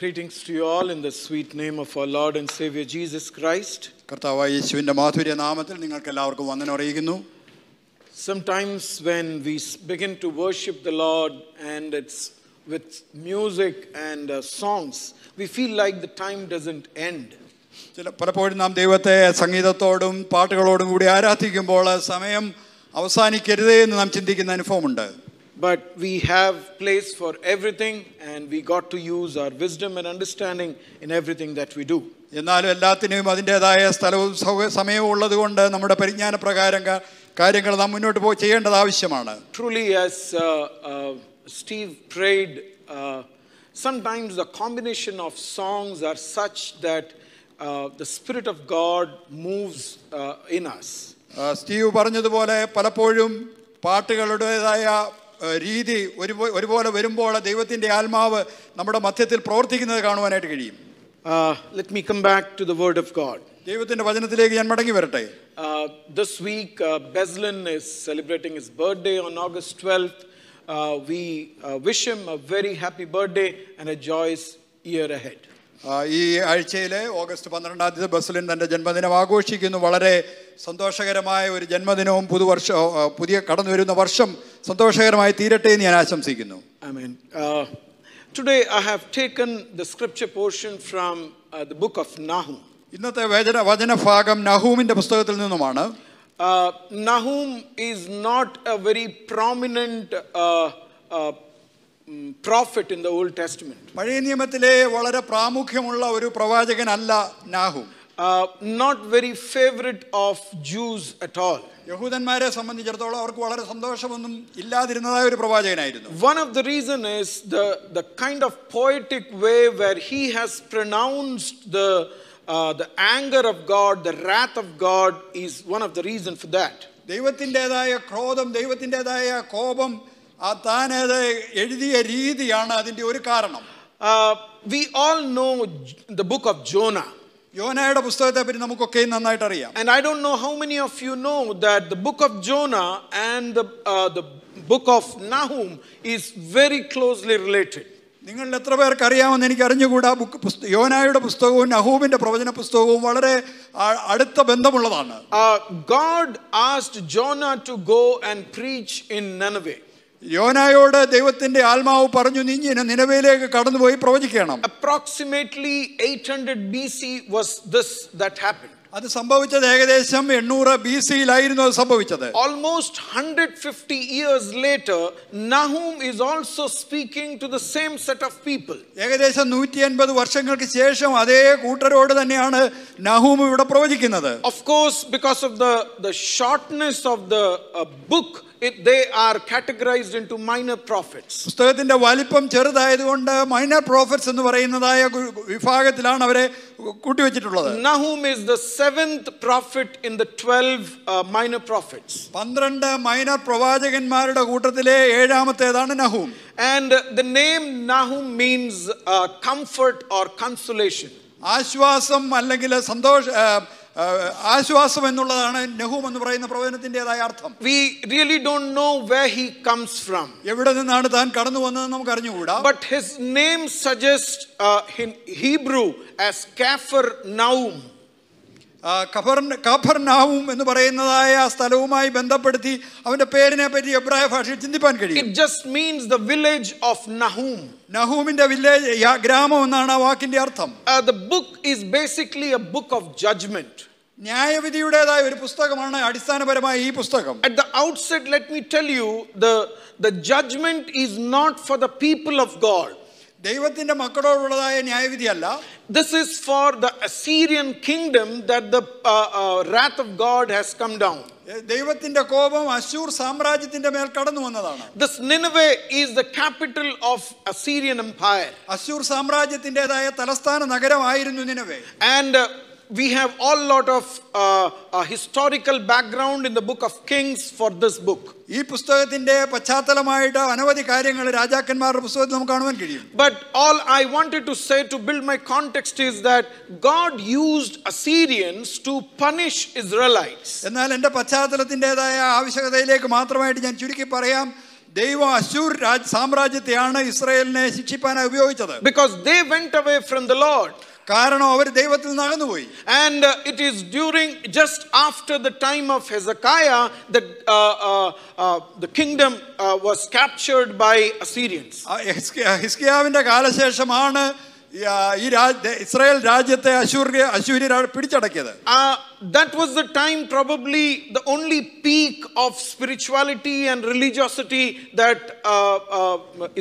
Greetings to you all in the sweet name of our Lord and Savior Jesus Christ. കർത്താവായ യേശുവിന്റെ മാധുര്യ നാമത്തിൽ നിങ്ങൾക്ക് എല്ലാവർക്കും വന്ദനം അറിയിക്കുന്നു. Sometimes when we begin to worship the Lord and it's with music and songs, we feel like the time doesn't end. പലപ്പോഴും നാം ദൈവത്തെ സംഗീതത്തോടും പാട്ടുകളോടും കൂടി ആരാധിക്കുമ്പോൾ സമയം അവസാനിക്കരുതേ എന്ന് നാം ചിന്തിക്കുന്ന അനുഭവമുണ്ട്. But we have place for everything and we got to use our wisdom and understanding in everything that we do. എന്നാലും എല്ലാത്തിനും അതിൻ്റെതായ സ്ഥലവും സമയവും ഉള്ളതുകൊണ്ട് നമ്മുടെ പരിജ്ഞാന പ്രകാരം കാര്യങ്ങൾ നാം മുന്നോട്ട് പോയി ചെയ്യേണ്ടത് ആവശ്യമാണ്. Truly, as Steve prayed, sometimes the combination of songs are such that the Spirit of God moves in us. Steve പറഞ്ഞതുപോലെ പലപ്പോഴും പാട്ടുകളുടേതായ രീതി ഒരുപോലെ വരുമ്പോൾ ദൈവത്തിൻ്റെ ആത്മാവ് നമ്മുടെ മധ്യത്തിൽ പ്രവർത്തിക്കുന്നത് കാണുവാനായിട്ട് കഴിയും. Let me come back to the word of God. ദൈവത്തിൻ്റെ വചനത്തിലേക്ക് ഞാൻ മടങ്ങി വരട്ടെ. This week, Beslin is celebrating his birthday on August 12th. We wish him a very happy birthday and a joyous year ahead. ഈ ആഴ്ചയിലെ August 12 ബസ്ലിൻ തൻ്റെ ജന്മദിനം ആഘോഷിക്കുന്നു. വളരെ സന്തോഷകരമായ ഒരു ജന്മദിനവും പുതിയ കടന്നു വരുന്ന വർഷം സന്തോഷകരമായി തീരട്ടെ എന്ന് ഞാൻ ആശംസിക്കുന്നു. Amen. Today I have taken the scripture portion from the book of Nahum. ഇന്നത്തെ വചനഭാഗം നഹൂമിന്റെ പുസ്തകത്തിൽ നിന്നുമാണ്. Nahum is not a very prominent prophet in the Old Testament. പഴയ നിയമത്തിലെ വളരെ പ്രാമുഖ്യമുള്ള ഒരു പ്രവാചകനല്ല Nahum. Not very favorite of Jews at all. യഹൂദന്മാരെ സംബന്ധിച്ചിടത്തോളം അവർക്ക് വളരെ സന്തോഷമൊന്നും ഇല്ലാതിരുന്നതായ ഒരു പ്രവാചകനായിരുന്നു. One of the reason is the kind of poetic way where he has pronounced the anger of God, the wrath of God is one of the reason for that. ദൈവത്തിൻ്റെതായ ക്രോധം, ദൈവത്തിൻ്റെതായ കോപം താനത് എഴുതിയ രീതിയാണ് അതിൻ്റെ ഒരു കാരണം. We all know the book of Jonah. യോനയുടെ പുസ്തകത്തെ പറ്റി നമുക്കൊക്കെ നന്നായിട്ട് അറിയാം. And I don't know how many of you know that the book of Jonah and the book of Nahum is very closely related. നിങ്ങൾ എത്ര പേർക്ക് അറിയാമെന്ന് എനിക്ക് അറിഞ്ഞുകൂടാ. യോനായുടെ പുസ്തകവും നഹൂമിന്റെ പ്രവചന പുസ്തകവും വളരെ അടുത്ത ബന്ധമുള്ളതാണ്. God asked Jonah to go and preach in Nineveh. യോനായോട് ദൈവത്തിന്റെ ആത്മാവ് പറഞ്ഞു, നീ നിനവേലേക്ക് കടന്നുപോയി പ്രവചിക്കണം. Approximately 800 BC was this that happened. അത് സംഭവിച്ചത് ഏകദേശം 800 BC-യിലായിരുന്നു അത് സംഭവിച്ചത്. Almost 150 years later, Nahum is also speaking to the same set of people. ഏകദേശം 180 വർഷങ്ങൾക്ക് ശേഷം അതേ കൂട്ടരോട് തന്നെയാണ് നഹൂം ഇവിടെ പ്രവചിക്കുന്നത്. Of course, because of the shortness of the book, they are categorized into minor prophets. പുസ്തകത്തിന്റെ വലിപ്പം ചെറുതായതുകൊണ്ട് മൈനർ പ്രോഫറ്റ്സ് എന്ന് പറയുന്നതായ വിഭാഗത്തിലാണ് അവരെ കൂട്ടിവെച്ചിട്ടുള്ളത്. Nahum is the 7th prophet in the 12 minor prophets. 12 minor പ്രവാചകന്മാരുടെ കൂട്ടത്തിലെ 7ാമത്തേതാണ് Nahum. And the name Nahum means comfort or consolation. ആശ്വാസം അല്ലെങ്കിൽ ആശ്വാസം എന്നുള്ളതാണ് നഹൂം എന്ന് പറയുന്ന പ്രവചനത്തിൻ്റെതായ അർത്ഥം. We really don't know where he comes from. എവിടെ നിന്നാണ് താൻ കടന്നു വന്നതെന്ന് നമുക്ക് അറിഞ്ഞുകൂടാ. But his name suggests in Hebrew as Kapernaum. കഫർനഹൂം എന്ന് പറയുന്നതായ സ്ഥലവുമായി ബന്ധപ്പെടുത്തി അവന്റെ പേരിനെ പറ്റി എബ്രായ ഭാഷയിൽ ചിന്തിപ്പാൻ കഴിയും. It just means the village of Nahum. നഹൂമിന്റെ വില്ലേജ്, ഗ്രാമം എന്നാണ് ആ വാക്കിന്റെ അർത്ഥം. The book is basically a book of judgment. ന്യായവിധിയുടേതായ ഒരു പുസ്തകമാണ് അടിസ്ഥാനപരമായി ഈ പുസ്തകം. At the outset, let me tell you, the judgment is not for the people of God. ദൈവത്തിന്റെ മക്കളോടുള്ളതായ ന്യായവിധിയല്ല. This is for the Assyrian kingdom that the wrath of God has come down. ദൈവത്തിന്റെ കോപം അശ്ശൂർ സാമ്രാജ്യത്തിന്റെ മേൽ കടന്നു വന്നതാണ്. This Nineveh is the capital of Assyrian empire. അശ്ശൂർ സാമ്രാജ്യത്തിന്റേതായ തലസ്ഥാന നഗരമായിരുന്നു നിനവേ. And we have all lot of historical background in the book of Kings for this book. ഈ പുസ്തകത്തിന്റെ പശ്ചാത്തലമായിട്ട് അനവധി കാര്യങ്ങൾ രാജാക്കന്മാരുടെ പുസ്തകത്തിൽ നമുക്ക് കാണുവാൻ കഴിയും. But all I wanted to say to build my context is that God used Assyrians to punish Israelites. എന്നാൽ എൻ്റെ പശ്ചാത്തലത്തിൻ്റെതായ ആവശ്യകതയിലേക്ക് മാത്രമായിട്ട് ഞാൻ ചുരുക്കി പറയാം, ദൈവം അശൂർ സാമ്രാജ്യത്തെയാണ് ഇസ്രായേലിനെ ശിക്ഷിപ്പാനായി ഉപയോഗിച്ചത്. Because they went away from the Lord. കാരണം അവർ ദൈവത്തിൽ നിന്ന് അകന്നുപോയി. And it is during just after the time of Hezekiah that the kingdom was captured by Assyrians. ഹിസ്കിയാവിന്റെ കാലശേഷമാണ് ഈ ഇസ്രായേൽ രാജ്യത്തെ അശൂര്യർ പിടിച്ചടക്കിയത്. That was the time, probably the only peak of spirituality and religiosity that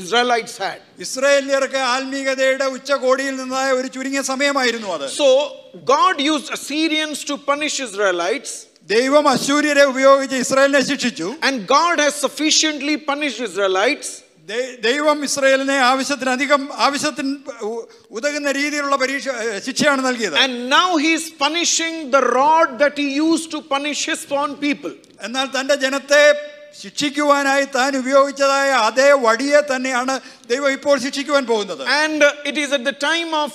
Israelites had. ഇസ്രായേലിയർക്ക് ആത്മീയതയുടെ ഉച്ചകോടിയിൽ നിന്നായ ഒരു ചുരുങ്ങിയ സമയമായിരുന്നു അത്. So God used Assyrians to punish Israelites. ദൈവം അശൂര്യരെ ഉപയോഗിച്ച് ഇസ്രായേലിനെ ശിക്ഷിച്ചു. And God has sufficiently punished Israelites. ദൈവം ഇസ്രായേലിനെ ആവശ്യത്തിന് ഉതകുന്ന രീതിയിലുള്ള ശിക്ഷയാണ് നൽകിയത്. And now he is punishing the rod that he used to punish his own people. എന്നാൽ തന്റെ ജനത്തെ ശിക്ഷിക്കുവാനായി താൻ ഉപയോഗിച്ചതായ അതേ വടിയെ തന്നെയാണ് ദൈവം ഇപ്പോൾ ശിക്ഷിക്കുവാൻ പോകുന്നത്. And it is at the time of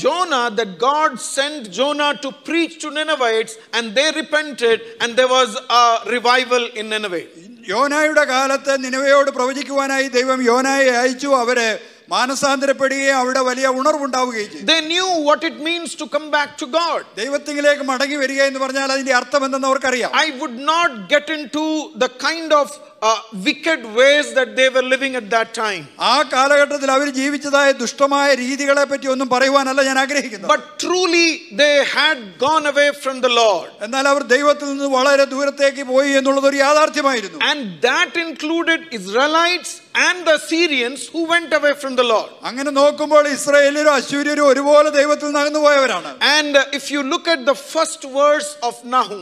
Jonah that God sent Jonah to preach to Ninevites, and they repented, and there was a revival in Nineveh. യോനായുടെ കാലത്ത് നിനവയോട് പ്രവചിക്കുവാനായി ദൈവം യോനായെ അയച്ചു. അവരെ മാനസാന്തരപ്പെടുകയും അവിടെ വലിയ ഉണർവുണ്ടാവുകയും ചെയ്തു. They knew what it means to come back to God. ദൈവത്തിലേക്ക് മടങ്ങി വരിക എന്ന് പറഞ്ഞാൽ അതിന്റെ അർത്ഥം എന്തെന്ന് അവർക്കറിയാം. I would not get into the kind of wicked ways that they were living at that time. ആ കാലഘട്ടത്തിൽ അവർ ജീവിച്ചതായ ദുഷ്ടമായ രീതികളെ പറ്റി ഒന്നും പറയുവാനല്ല ഞാൻ ആഗ്രഹിക്കുന്നത്. But truly they had gone away from the Lord. എന്നാൽ അവർ ദൈവത്തിൽ നിന്ന് വളരെ ദൂരത്തേക്ക് പോയി എന്നുള്ളത് ഒരു യാഥാർത്ഥ്യമായിരുന്നു. And that included Israelites and the Assyrians who went away from the Lord. അങ്ങനെ നോക്കുമ്പോൾ ഇസ്രായേലിയരും അശ്ശൂര്യരും ഒരുപോലെ ദൈവത്തിൽ നിന്ന് അകന്നു പോയവരാണ്. And if you look at the first verse of Nahum,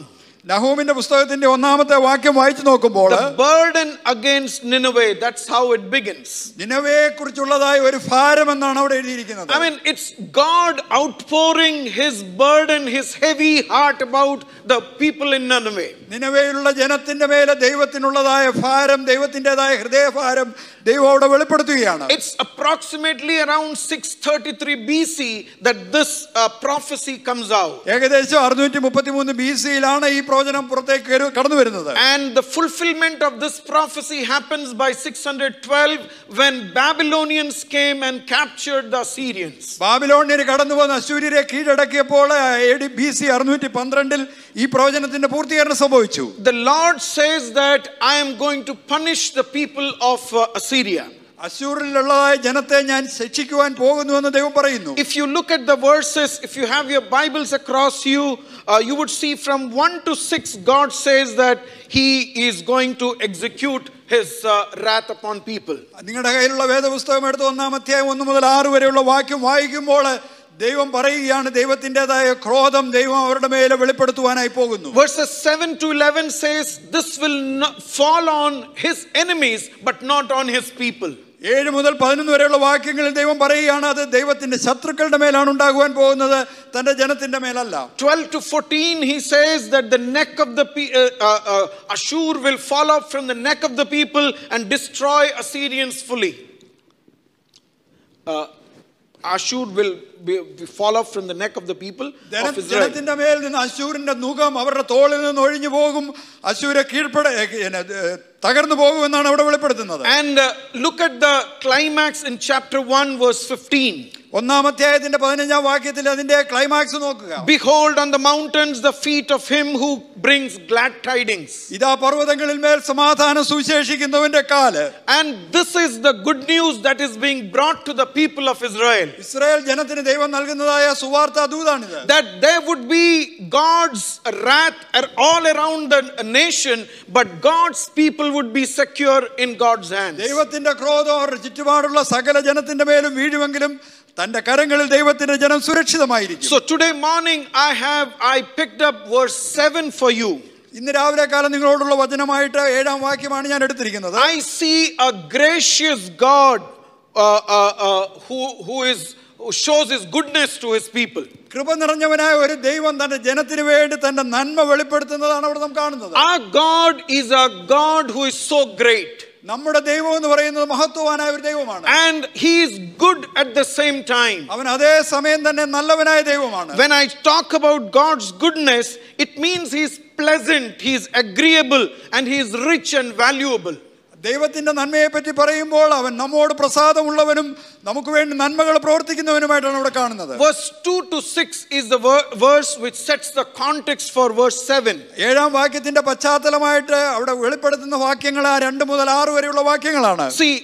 നഹൂമിന്റെ പുസ്തകത്തിന്റെ ഒന്നാമത്തെ വാക്യം വായിച്ചു നോക്കുമ്പോൾ the burden against Nineveh, that's how it begins. നിനവയെ കുറിച്ചുള്ളതായ ഒരു ഭാരം എന്നാണ് അവിടെ എഴുതിയിരിക്കുന്നത്. I mean, it's God outpouring his burden, his heavy heart about the people in Nineveh. നിനവയിലുള്ള ജനത്തിന്റെ മേലെ ദൈവത്തിനുള്ളതായ ഭാരം, ദൈവത്തിൻ്റെതായ ഹൃദയഭാരം ദൈവം അവിടെ വെളിപ്പെടുത്തുകയാണ്. It's approximately around 633 BC that this prophecy comes out. ഏകദേശം 633 BC-യിലാണ് ഈ പ്രവചനം പുറത്തേക്ക് കടന്നു വരുന്നത്. And the fulfillment of this prophecy happens by 612 when Babylonians came and captured the Assyrians. ബാബിലോണിയർ കടന്നു വന്ന് അശ്ശൂര്യരെ കീഴടക്കിയപ്പോൾ AD BC 612 ഈ പ്രവചനത്തിന്റെ പൂർത്തീകരണം സംഭവിച്ചു. The Lord says that I am going to punish the people of Assyria. അശ്ശൂരിലുള്ളതായ ജനത്തെ ഞാൻ ശിക്ഷിക്കുവാൻ പോകുന്നുവെന്ന് ദൈവം പറയുന്നു. If you look at the verses, if you have your Bibles across you, you would see from 1 to 6 God says that he is going to execute his wrath upon people. നിങ്ങളുടെ കയ്യിലുള്ള വേദപുസ്തകം എടുത്ത് 1-ാം അധ്യായം 1 മുതൽ 6 വരെയുള്ള വാക്യം വായിക്കുമ്പോൾ ദൈവം പറയുകയാണ് ദൈവത്തിൻ്റെതായ ക്രോധം ദൈവം അവരുടെ മേലെ വെളിപ്പെടുത്തുവാനായി പോകുന്നു. Verses 7 to 11 says this will not fall on his enemies but not on his people. 7 മുതൽ 11 വരെയുള്ള വാക്യങ്ങളിൽ ദൈവം പറയുകയാണ് അത് ദൈവത്തിന്റെ ശത്രുക്കളുടെ മേലാണ് ഉണ്ടാകുവാൻ പോകുന്നത്, തന്റെ ജനത്തിന്റെ മേലല്ല. 12 to 14 he says that the neck of the Ashur will fall off from the neck of the people and destroy Assyrians fully. Ashur will fall off from the neck of the people of Israel. ജനത്തിന്റെ മേൽ നിന്ന് അശ്ശൂരിന്റെ നുകം അവരുടെ തോളിൽ നിന്ന് ഒഴിഞ്ഞു പോകും, അശ്ശൂരെ തകർന്നു പോകുമെന്നാണ് അവിടെ വെളിപ്പെടുത്തുന്നത്. And look at the climax in chapter 1 verse 15. 1-ാം അധ്യായത്തിന്റെ 15-ാം വാക്യത്തിൽ അതിന്റെ ക്ലൈമാക്സ് നോക്കുക. Behold on the mountains the feet of him who brings glad tidings. ഇതാ പർവ്വതങ്ങളിൽ മേൽ സമാധാനം സുവിശേഷിക്കുന്നവന്റെ കാല്. And this is the good news that is being brought to the people of Israel. Israel ജനത്തിന് ദൈവം നൽകുന്നതായ സുവാർത്താ ദൂതാണിത്. That there would be God's wrath all around the nation, but God's people would be secure in God's hands. ദൈവത്തിന്റെ ക്രോധം അവരുടെ ചുറ്റുപാടുള്ള സകല ജനത്തിന്റെ മേലും വീഴുമെങ്കിലും തന്റെ കരങ്ങളിൽ ദൈവത്തിന്റെ ജനം സുരക്ഷിതമായിരിക്കും. So today morning I picked up verse 7 for you. ഇന്ന് രാവിലെ കാലം നിങ്ങളോടുള്ള വചനമായിട്ട് 7-ാം വാക്യമാണ് ഞാൻ എടുത്തിരിക്കുന്നത്. I see a gracious God who shows his goodness to his people. കൃപ നിറഞ്ഞവനായ ഒരു ദൈവം തന്റെ ജനത്തിന് വേണ്ടി തന്റെ നന്മ വെളിപ്പെടുത്തുന്നതാണ് അവിടെ നാം കാണുന്നത്. Our God is a God who is so great. നമ്മുടെ ദൈവം എന്ന് പറയുന്നത് മഹത്വവാനായ ഒരു ദൈവമാണ്. And he is good at the same time. അവൻ അതേ സമയം തന്നെ നല്ലവനായ ദൈവമാണ്. When I talk about God's goodness, it means he is pleasant, he is agreeable, and he is rich and valuable. ദൈവത്തിന്റെ നന്മയെ പറ്റി പറയുമ്പോൾ അവൻ നമ്മോട് പ്രസാദമുള്ളവനും നമുക്ക് വേണ്ടി നന്മകൾ പ്രവർത്തിക്കുന്നവനുമായിട്ടാണ് ഇവിടെ കാണുന്നത്. Verse 2 to 6 is the verse which sets the context for verse 7. ഏഴാം വാക്യത്തിന്റെ പശ്ചാത്തലമായിട്ട് അവിടെ വെളിപ്പെടുത്തുന്ന വാക്യങ്ങൾ ആ 2 മുതൽ 6 വരെയുള്ള വാക്യങ്ങളാണ്. See,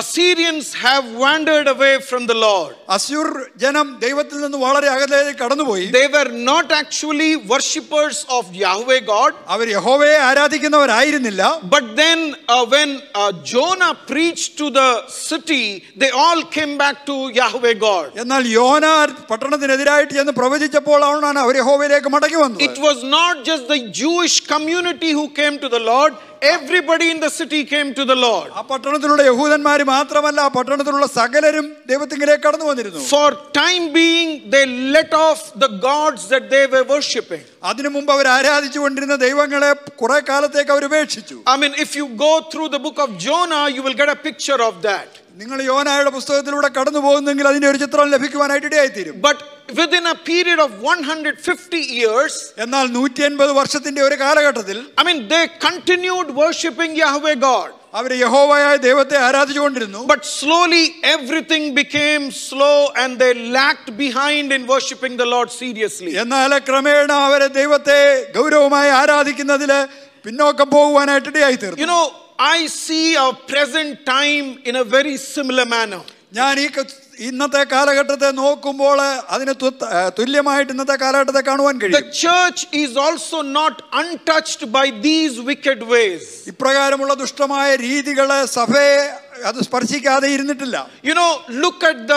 Assyrians have wandered away from the Lord. അശ്ശൂർ ജനം ദൈവത്തിൽ നിന്ന് വളരെ അകലേക്ക് കടന്നുപോയി. They were not actually worshippers of Yahweh God. അവർ യഹോവയെ ആരാധിക്കുന്നവരായിരുന്നില്ല. But then when Jonah preached to the city, they all came back to Yahweh God. എന്നാൽ യോന പട്ടണത്തിനെതിരായിട്ട് ചെന്ന് പ്രവചിച്ചപ്പോൾ ആണ് അവർ യഹോവയിലേക്ക് മടങ്ങി വന്നത്. It was not just the Jewish community who came to the Lord. Everybody in the city came to the Lord. ആ പട്ടണത്തിലുള്ള യഹൂദന്മാർ മാത്രമല്ല ആ പട്ടണത്തിലുള്ള സകലരും ദൈവത്തിലേക്ക് കടന്നു വന്നിരുന്നു. For time being they let off the gods that they were worshipping. അതിനു മുമ്പ് അവർ ആരാധിച്ചുകൊണ്ടിരുന്ന ദൈവങ്ങളെ കുറെ കാലത്തേക്ക് അവർ ഉപേക്ഷിച്ചു. I mean, if you go through the book of Jonah, you will get a picture of that. നിങ്ങൾ യോനായുടെ പുസ്തകത്തിലൂടെ കടന്നു പോകുന്നെങ്കിൽ അതിന്റെ ഒരു ചിത്രം ലഭിക്കുവാനായിട്ട് ഇടയായിത്തീരും. But within a period of 150 years, എന്നാൽ 150 വർഷത്തിന്റെ ഒരു കാലഘട്ടത്തിൽ, I mean, they continued worshipping Yahweh God. അവർ യഹോവയായ ദൈവത്തെ ആരാധിച്ചുകൊണ്ടിരുന്നു. But slowly everything became slow and they lagged behind in worshipping the Lord seriously. എന്നാൽ ക്രമേണ അവരെ ദൈവത്തെ ഗൗരവമായി ആരാധിക്കുന്നതിൽ പിന്നോക്കം പോകുവാനായിട്ട് ഇടയായിത്തീർന്നു. You know, I see our present time in a very similar manner. ഞാൻ ഈ ഇന്നത്തെ കാലഘട്ടത്തെ നോക്കുമ്പോൾ അതിന് തുല്യമായിട്ട് ഇന്നത്തെ കാലഘട്ടത്തെ കാണുവാൻ കഴിയും. The church is also not untouched by these wicked ways. ഇപ്രകാരമുള്ള ദുഷ്ടമായ രീതികളെ സഭയെ അത് സ്പർശിക്കാതെ ഇരുന്നിട്ടില്ല. You know, look at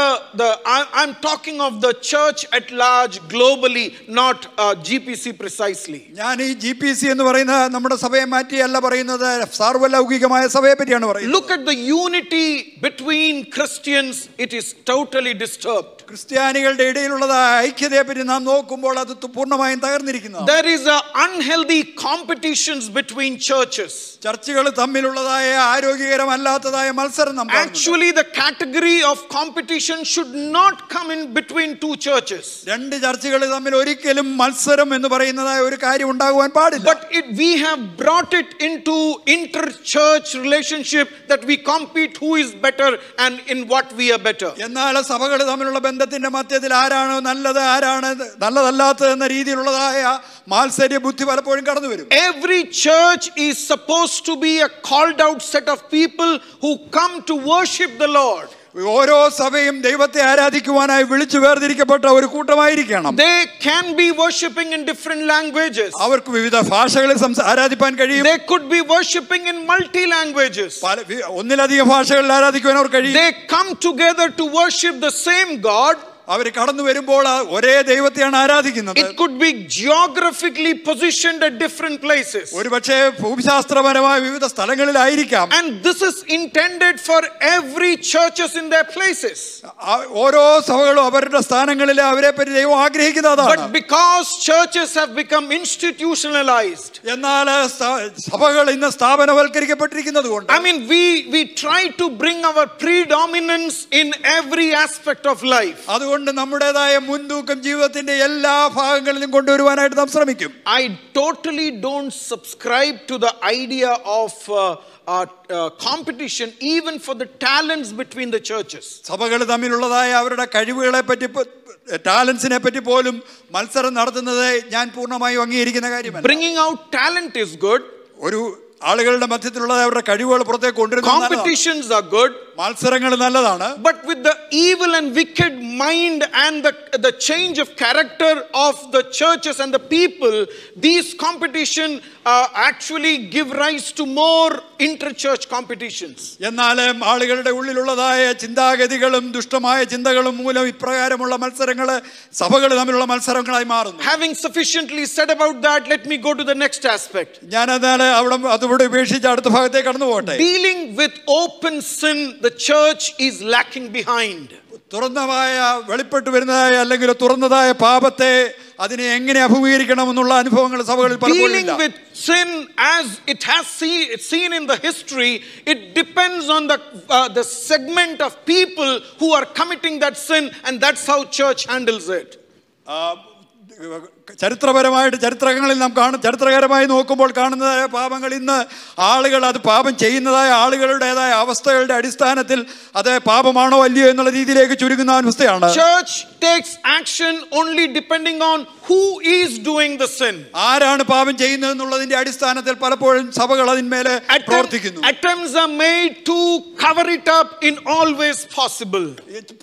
I'm talking of the church at large globally, not GPC precisely. ഞാൻ ഈ GPC എന്ന് പറയുന്ന നമ്മുടെ സഭയെ മാറ്റിയല്ല പറയുന്നത്, സാർവലൗകികമായ സഭയെ പറ്റിയാണ് പറയുന്നത്. Look at the unity between Christians, it is totally disturbed. ക്രിസ്ത്യാനികളുടെ ഇടയിലുള്ളതായ ഐക്യതയെ പറ്റി നാം നോക്കുമ്പോൾ അത് പൂർണ്ണമായും തകർന്നിരിക്കുന്നു. There is a unhealthy competitions between churches. ചർച്ചുകൾ തമ്മിലുള്ളതായ ആരോഗ്യകരമല്ലാത്തതായ മത്സരം നാം കാണുന്നു. Actually the category of competition should not come in between two churches. രണ്ട് ചർച്ചുകൾ തമ്മിൽ ഒരിക്കലും മത്സരം എന്ന് പറയുന്നതായ ഒരു കാര്യം ഉണ്ടാകുവാൻ പാടില്ല. But we have brought it into inter-church relationship that we compete who is better and in what we are better. എന്നാൽ സഭകൾ തമ്മിലുള്ള ബന്ധത്തിന്റെ മധ്യത്തിൽ ആരാണ് നല്ലത് ആരാണ് നല്ലതല്ലാത്തത് എന്ന രീതിയിലുള്ളതായ മാത്സര്യ ബുദ്ധി പലപ്പോഴും കടന്നു വരും. Every church is supposed to be a called out set of people who come to worship the Lord. ഓരോ സഭയും ദൈവത്തെ ആരാധിക്കുവാനായി വിളിച്ചു വേർതിരിക്കപ്പെട്ട ഒരു കൂട്ടമായിരിക്കണം. They can be worshiping in different languages. അവർക്ക് വിവിധ ഭാഷകളിൽ ആരാധിപ്പാൻ കഴിയും. They could be worshiping in multi languages. ഒന്നിലധികം ഭാഷകളിൽ ആരാധിക്കുവാൻ അവർ കഴിയും. They come together to worship the same God. അവർ കടന്നു വരുമ്പോൾ ഒരേ ദൈവത്തെയാണ് ആരാധിക്കുന്നത്. It could be geographically positioned at different places. ഒരുപക്ഷേ ഭൂമിശാസ്ത്രപരമായ വിവിധ സ്ഥലങ്ങളിലായിരിക്കാം. And this is intended for every churches in their places. ഓരോ സഭകളും അവരുടെ സ്ഥാനങ്ങളിൽ അവരെ പറ്റി ദൈവം ആഗ്രഹിക്കുന്നതാണ്. But because churches have become institutionalized, എന്നാൽ സഭകൾ ഇന്ന് സ്ഥാപനവൽക്കരിക്കപ്പെട്ടിരിക്കുന്നതുകൊണ്ട്, I mean, we try to bring our predominance in every aspect of life. അതുകൊണ്ട് നമ്മുടേതായ മുൻതൂക്കം ജീവിതത്തിന്റെ എല്ലാ ഭാഗങ്ങളിലും കൊണ്ടുവരുവാനായിട്ട് നാം ശ്രമിക്കും. I totally don't subscribe to the idea of competition even for the talents between the churches. സഭകൾ തമ്മിലുള്ളതായ അവരുടെ കഴിവുകളെ പറ്റി ടാലൻസിനെ പറ്റി പോലും മത്സരം നടത്തുന്നത് ഞാൻ പൂർണ്ണമായും അംഗീകരിക്കുന്ന കാര്യമല്ല. Bringing out talent is good. ഒരു ആളുകളുടെ മധ്യത്തിലുള്ള അവരുടെ കഴിവുകൾ പുറത്തേക്ക് കൊണ്ടുവരുന്നത് competitions are good. മത്സരങ്ങൾ നല്ലതാണ്. But with the evil and wicked mind and the change of character of the churches and the people, these competition actually give rise to more inter-church competitions. എന്നാൽ ആളുകളുടെ ഉള്ളിലുള്ളതായ ചിന്താഗതികളും ദുഷ്ടമായ ചിന്തകളും മൂലം ഇപ്രകാരമുള്ള മത്സരങ്ങൾ സഭകൾ തമ്മിലുള്ള മത്സരങ്ങളായി മാറുന്നു. Having sufficiently said about that, let me go to the next aspect. ഞാൻ അതാണ് അവിടെ ഉപേക്ഷിച്ച് അടുത്ത ഭാഗത്തേക്ക് കടന്നു പോകട്ടെ. Dealing with open sin, the church is lacking behind. തുറന്നതായ വെളിപ്പെട്ടു വരുന്നതായ അല്ലെങ്കിൽ തുറന്നതായ പാപത്തെ അതിനെ എങ്ങനെ അഭിമുഖീകരിക്കണമെന്നുള്ള അനുഭവങ്ങൾ സഭകളിൽ പലപ്പോഴും ഇല്ല. Dealing with sin as it has seen in the history, it depends on the segment of people who are committing that sin, and that's how church handles it. ചരിത്രപരമായിട്ട് ചരിത്രങ്ങളിൽ നാം ചരിത്രകരമായി നോക്കുമ്പോൾ കാണുന്നതായ പാപങ്ങൾ ഇന്ന് ആളുകൾ അത് പാപം ചെയ്യുന്നതായ ആളുകളുടേതായ അവസ്ഥകളുടെ അടിസ്ഥാനത്തിൽ അത് പാപമാണോ അല്ലയോ എന്നുള്ള രീതിയിലേക്ക് ചുരുങ്ങുന്ന അവസ്ഥയാണ്. Church takes action only depending on who is doing the sin. ആരാണ് പാപം ചെയ്യുന്നത് എന്നുള്ളതിന്റെ അടിസ്ഥാനത്തിൽ പലപ്പോഴും സഭകൾ അതിന്മേലെ പ്രവർത്തിക്കുന്നു. Attempts are made to cover it up in all ways possible.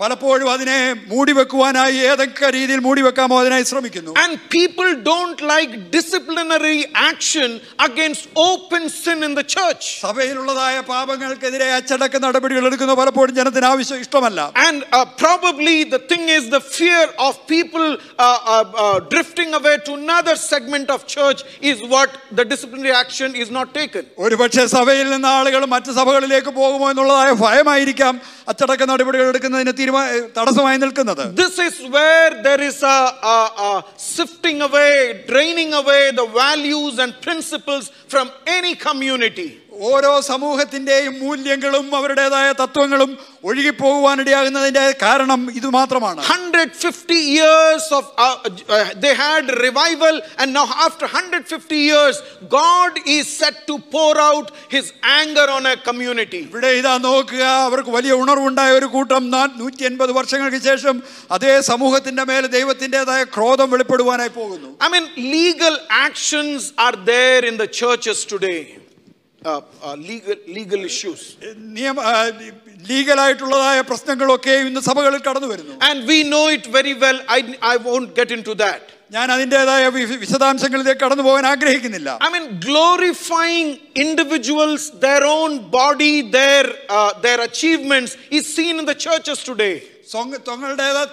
പലപ്പോഴും അതിനെ മൂടിവെക്കുവാനായി ഏതൊക്കെ രീതിയിൽ മൂടിവെക്കാമോ അതിനായി ശ്രമിക്കുന്നു. And people don't like disciplinary action against open sin in the church. സഭയിലുള്ളതായ പാപങ്ങൾക്കെതിരെ അച്ചടക്ക നടപടികൾ എടുക്കുന്ന പലപ്പോഴും ജനത്തിന് ഇഷ്ടമല്ല. And probably the thing is the fear of people drifting away to another segment of church is what the disciplinary action is not taken. ഒരുപക്ഷെ സഭയിൽ നിന്ന് ആളുകൾ മറ്റ് സഭകളിലേക്ക് പോകുമോ എന്നുള്ളതായ ഭയമായിരിക്കാം അച്ചടക്ക നടപടികൾ എടുക്കുന്നതിന് തടസ്സമായി നിൽക്കുന്നത്. This is where there is a sifting away, draining away the values and principles from any community. ഓരോ സമൂഹത്തിന്റെയും മൂല്യങ്ങളും അവരുടേതായ തത്വങ്ങളും ഒഴുകിപ്പോകുവാനിടയാകുന്നതിന്റെ കാരണം ഇത് മാത്രമാണ്. 150 years of they had revival, and now after 150 years God is set to pour out his anger on a community. ഇവിടെ ഇതാ നോക്കുക, അവർക്ക് വലിയ ഉണർവുണ്ടായ ഒരു കൂട്ടം 180 വർഷങ്ങൾക്ക് ശേഷം അതേ സമൂഹത്തിന്റെ മേൽ ദൈവത്തിന്റേതായ ക്രോധം വെളിപ്പെടുവാനായി പോകുന്നു. I mean, legal actions are there in the churches today. Legal issues. ലീഗലായിട്ടുള്ളതായ പ്രശ്നങ്ങളൊക്കെ ഇന്ന് സഭകളിൽ കടന്നു വരുന്നു. And we know it very well. I won't get into that. ഞാൻ അതിൻ്റെതായ വിശദാംശങ്ങളിലേക്ക് കടന്നു പോകാൻ ആഗ്രഹിക്കുന്നില്ല. I mean, glorifying individuals, their own body, their achievements is seen in the churches today.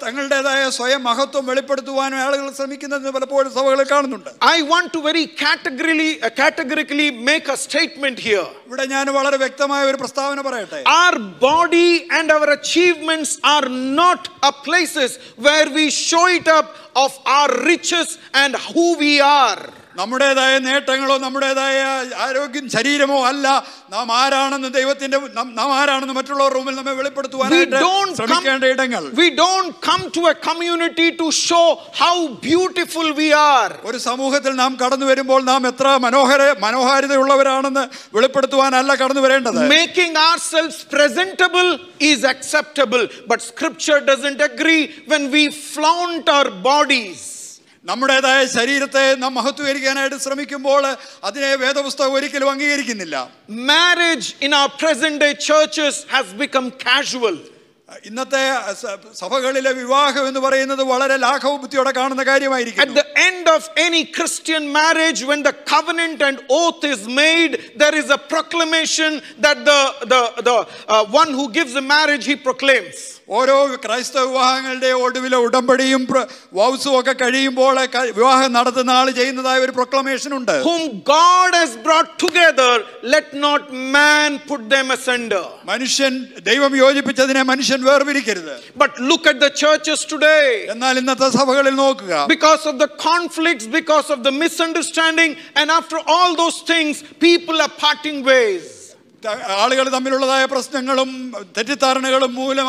തങ്ങളുടേതായ സ്വയം മഹത്വം വെളിപ്പെടുത്തുവാനും ആളുകൾ ശ്രമിക്കുന്നത് പലപ്പോഴും സഭകളിൽ കാണുന്നുണ്ട്. I want to very categorically make a statement here. ഇവിടെ ഞാൻ വളരെ വ്യക്തമായ ഒരു പ്രസ്താവന പറയട്ടെ. Our body and our achievements are not a places where we show it up of our riches and who we are. നമ്മുടേതായ നേട്ടങ്ങളോ നമ്മുടേതായ ആരോഗ്യം ശരീരമോ അല്ല നാം ആരാണെന്ന് ദൈവത്തിന്റെ നാം ആരാണെന്ന് മറ്റുള്ളവരുടെ മുമ്പിൽ നമ്മെ വെളിപ്പെടുത്തുവാനായിട്ട് ശ്രമിക്കേണ്ട ഇടങ്ങൾ. We don't come to a community to show how beautiful we are. ഒരു സമൂഹത്തിൽ നാം കടന്നു വരുമ്പോൾ നാം എത്ര മനോഹാരിതയുള്ളവരാണെന്ന് വെളിപ്പെടുത്തുവാനല്ല കടന്നു വരേണ്ടത്. Making ourselves presentable is acceptable, but scripture doesn't agree when we flaunt our bodies. നമ്മുടേതായ ശരീരത്തെ നാം മഹത്വീകരിക്കാനായിട്ട് ശ്രമിക്കുമ്പോൾ അതിനെ വേദപുസ്തകം ഒരിക്കലും അംഗീകരിക്കുന്നില്ല. Marriage in our present day churches has become casual. ഇന്നത്തെ സഭകളിലെ വിവാഹം എന്ന് പറയുന്നത് വളരെ ലാഘവബുദ്ധിയോടെ കാണുന്ന കാര്യമായിരിക്കും. At the end of any Christian marriage, when the covenant and oath is made, there is a proclamation that the one who gives the marriage, he proclaims. ഓരോ ക്രൈസ്തവ വിവാഹങ്ങളുടെ ഒടുവിലെ ഉടമ്പടിയും വൗസും ഒക്കെ കഴിയുമ്പോൾ വിവാഹം നടത്തുന്ന ആൾ ചെയ്യുന്നതായ ഒരു പ്രൊക്ലമേഷൻ ഉണ്ട്. Whom God has brought together, let not man put them asunder. മനുഷ്യൻ ദൈവം യോജിപ്പിച്ചതിനെ മനുഷ്യൻ വേർപിരിക്കരുത്. But look at the churches today. എന്നാൽ ഇന്നത്തെ സഭകളിൽ നോക്കുക, because of the conflicts, because of the misunderstanding, and after all those things, people are parting ways. ആളുകൾ തമ്മിലുള്ളതായ പ്രശ്നങ്ങളും തെറ്റിദ്ധാരണകളും മൂലം